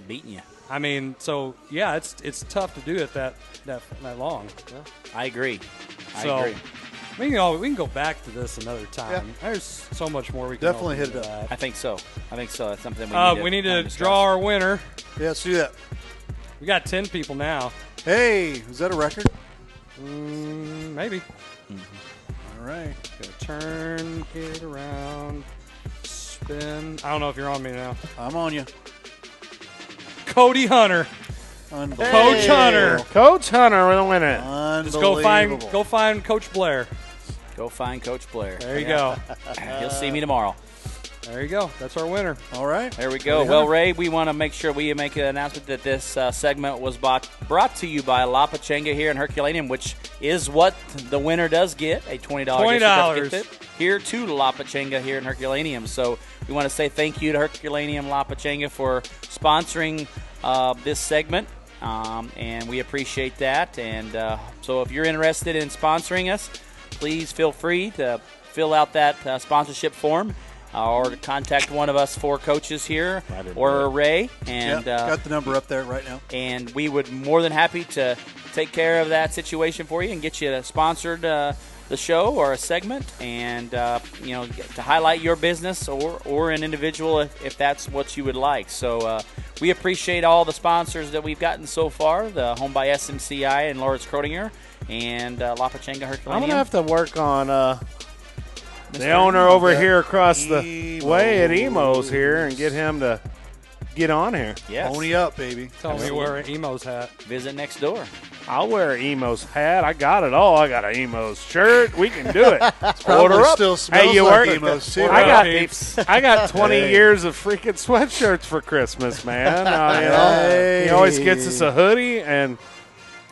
Beating you. I mean, so, yeah, it's tough to do it that long. Yeah. I agree. I agree. We can go back to this another time. Yeah. There's so much more we can Definitely hit it up. that. I think so. That's something We need to draw our winner. Yeah, let's do that. We got 10 people now. Hey, is that a record? Maybe. All right. Gonna turn it around. Spin. I don't know if you're on me now. I'm on you. Cody Hunter. Coach Hunter. Coach Hunter will win it. Just go find Coach Blair. Go find Coach Blair. There you go. He'll see me tomorrow. There you go. That's our winner. All right. There we go. Well, Ray, we want to make sure we make an announcement that this segment was brought to you by La Pachanga here in Herculaneum, which is what the winner does get, a $20 gift certificate here to La Pachanga here in Herculaneum. So we want to say thank you to Herculaneum La Pachanga for sponsoring this segment, and we appreciate that. And so if you're interested in sponsoring us, please feel free to fill out that sponsorship form. Or to contact one of us 4 coaches here, or Ray. And got the number up there right now. And we would more than happy to take care of that situation for you and get you sponsored the show or a segment, and to highlight your business or an individual if that's what you would like. So we appreciate all the sponsors that we've gotten so far. The Home by SMCI and Lawrence Crotinger and La Pachanga Herculaneum. I'm gonna have to work on. The owner over here across the way at Emo's here and get him to get on here. Yes. Pony up, baby. Tell me wear an Emo's hat. Visit next door. I'll wear Emo's hat. I got it all. I got an Emo's shirt. We can do it. Probably Order up. still smells hey, you like work? Emo's too. I got 20 years of freaking sweatshirts for Christmas, man. He always gets us a hoodie and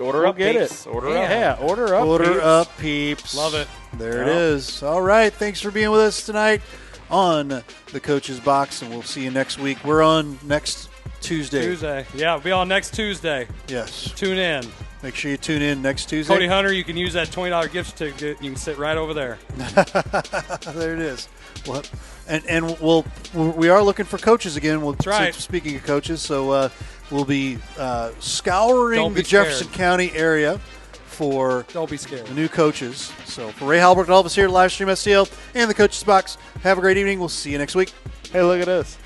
order up, get peeps. it. Order up. Yeah, order up. Order peeps. up, peeps. Love it. There it is. All right. Thanks for being with us tonight on the Coach's Box, and we'll see you next week. We're on next Tuesday. Yeah, we'll be on next Tuesday. Yes. Tune in. Make sure you tune in next Tuesday. Cody Hunter, you can use that $20 gift certificate. You can sit right over there. There it is. Well, and we are looking for coaches again. That's right. Speaking of coaches, so we'll be scouring the scared. Jefferson County area for Don't be scared. the new coaches. So for Ray Halbrook and all of us here at Livestream STL and the Coach's Box, have a great evening. We'll see you next week. Hey, look at this.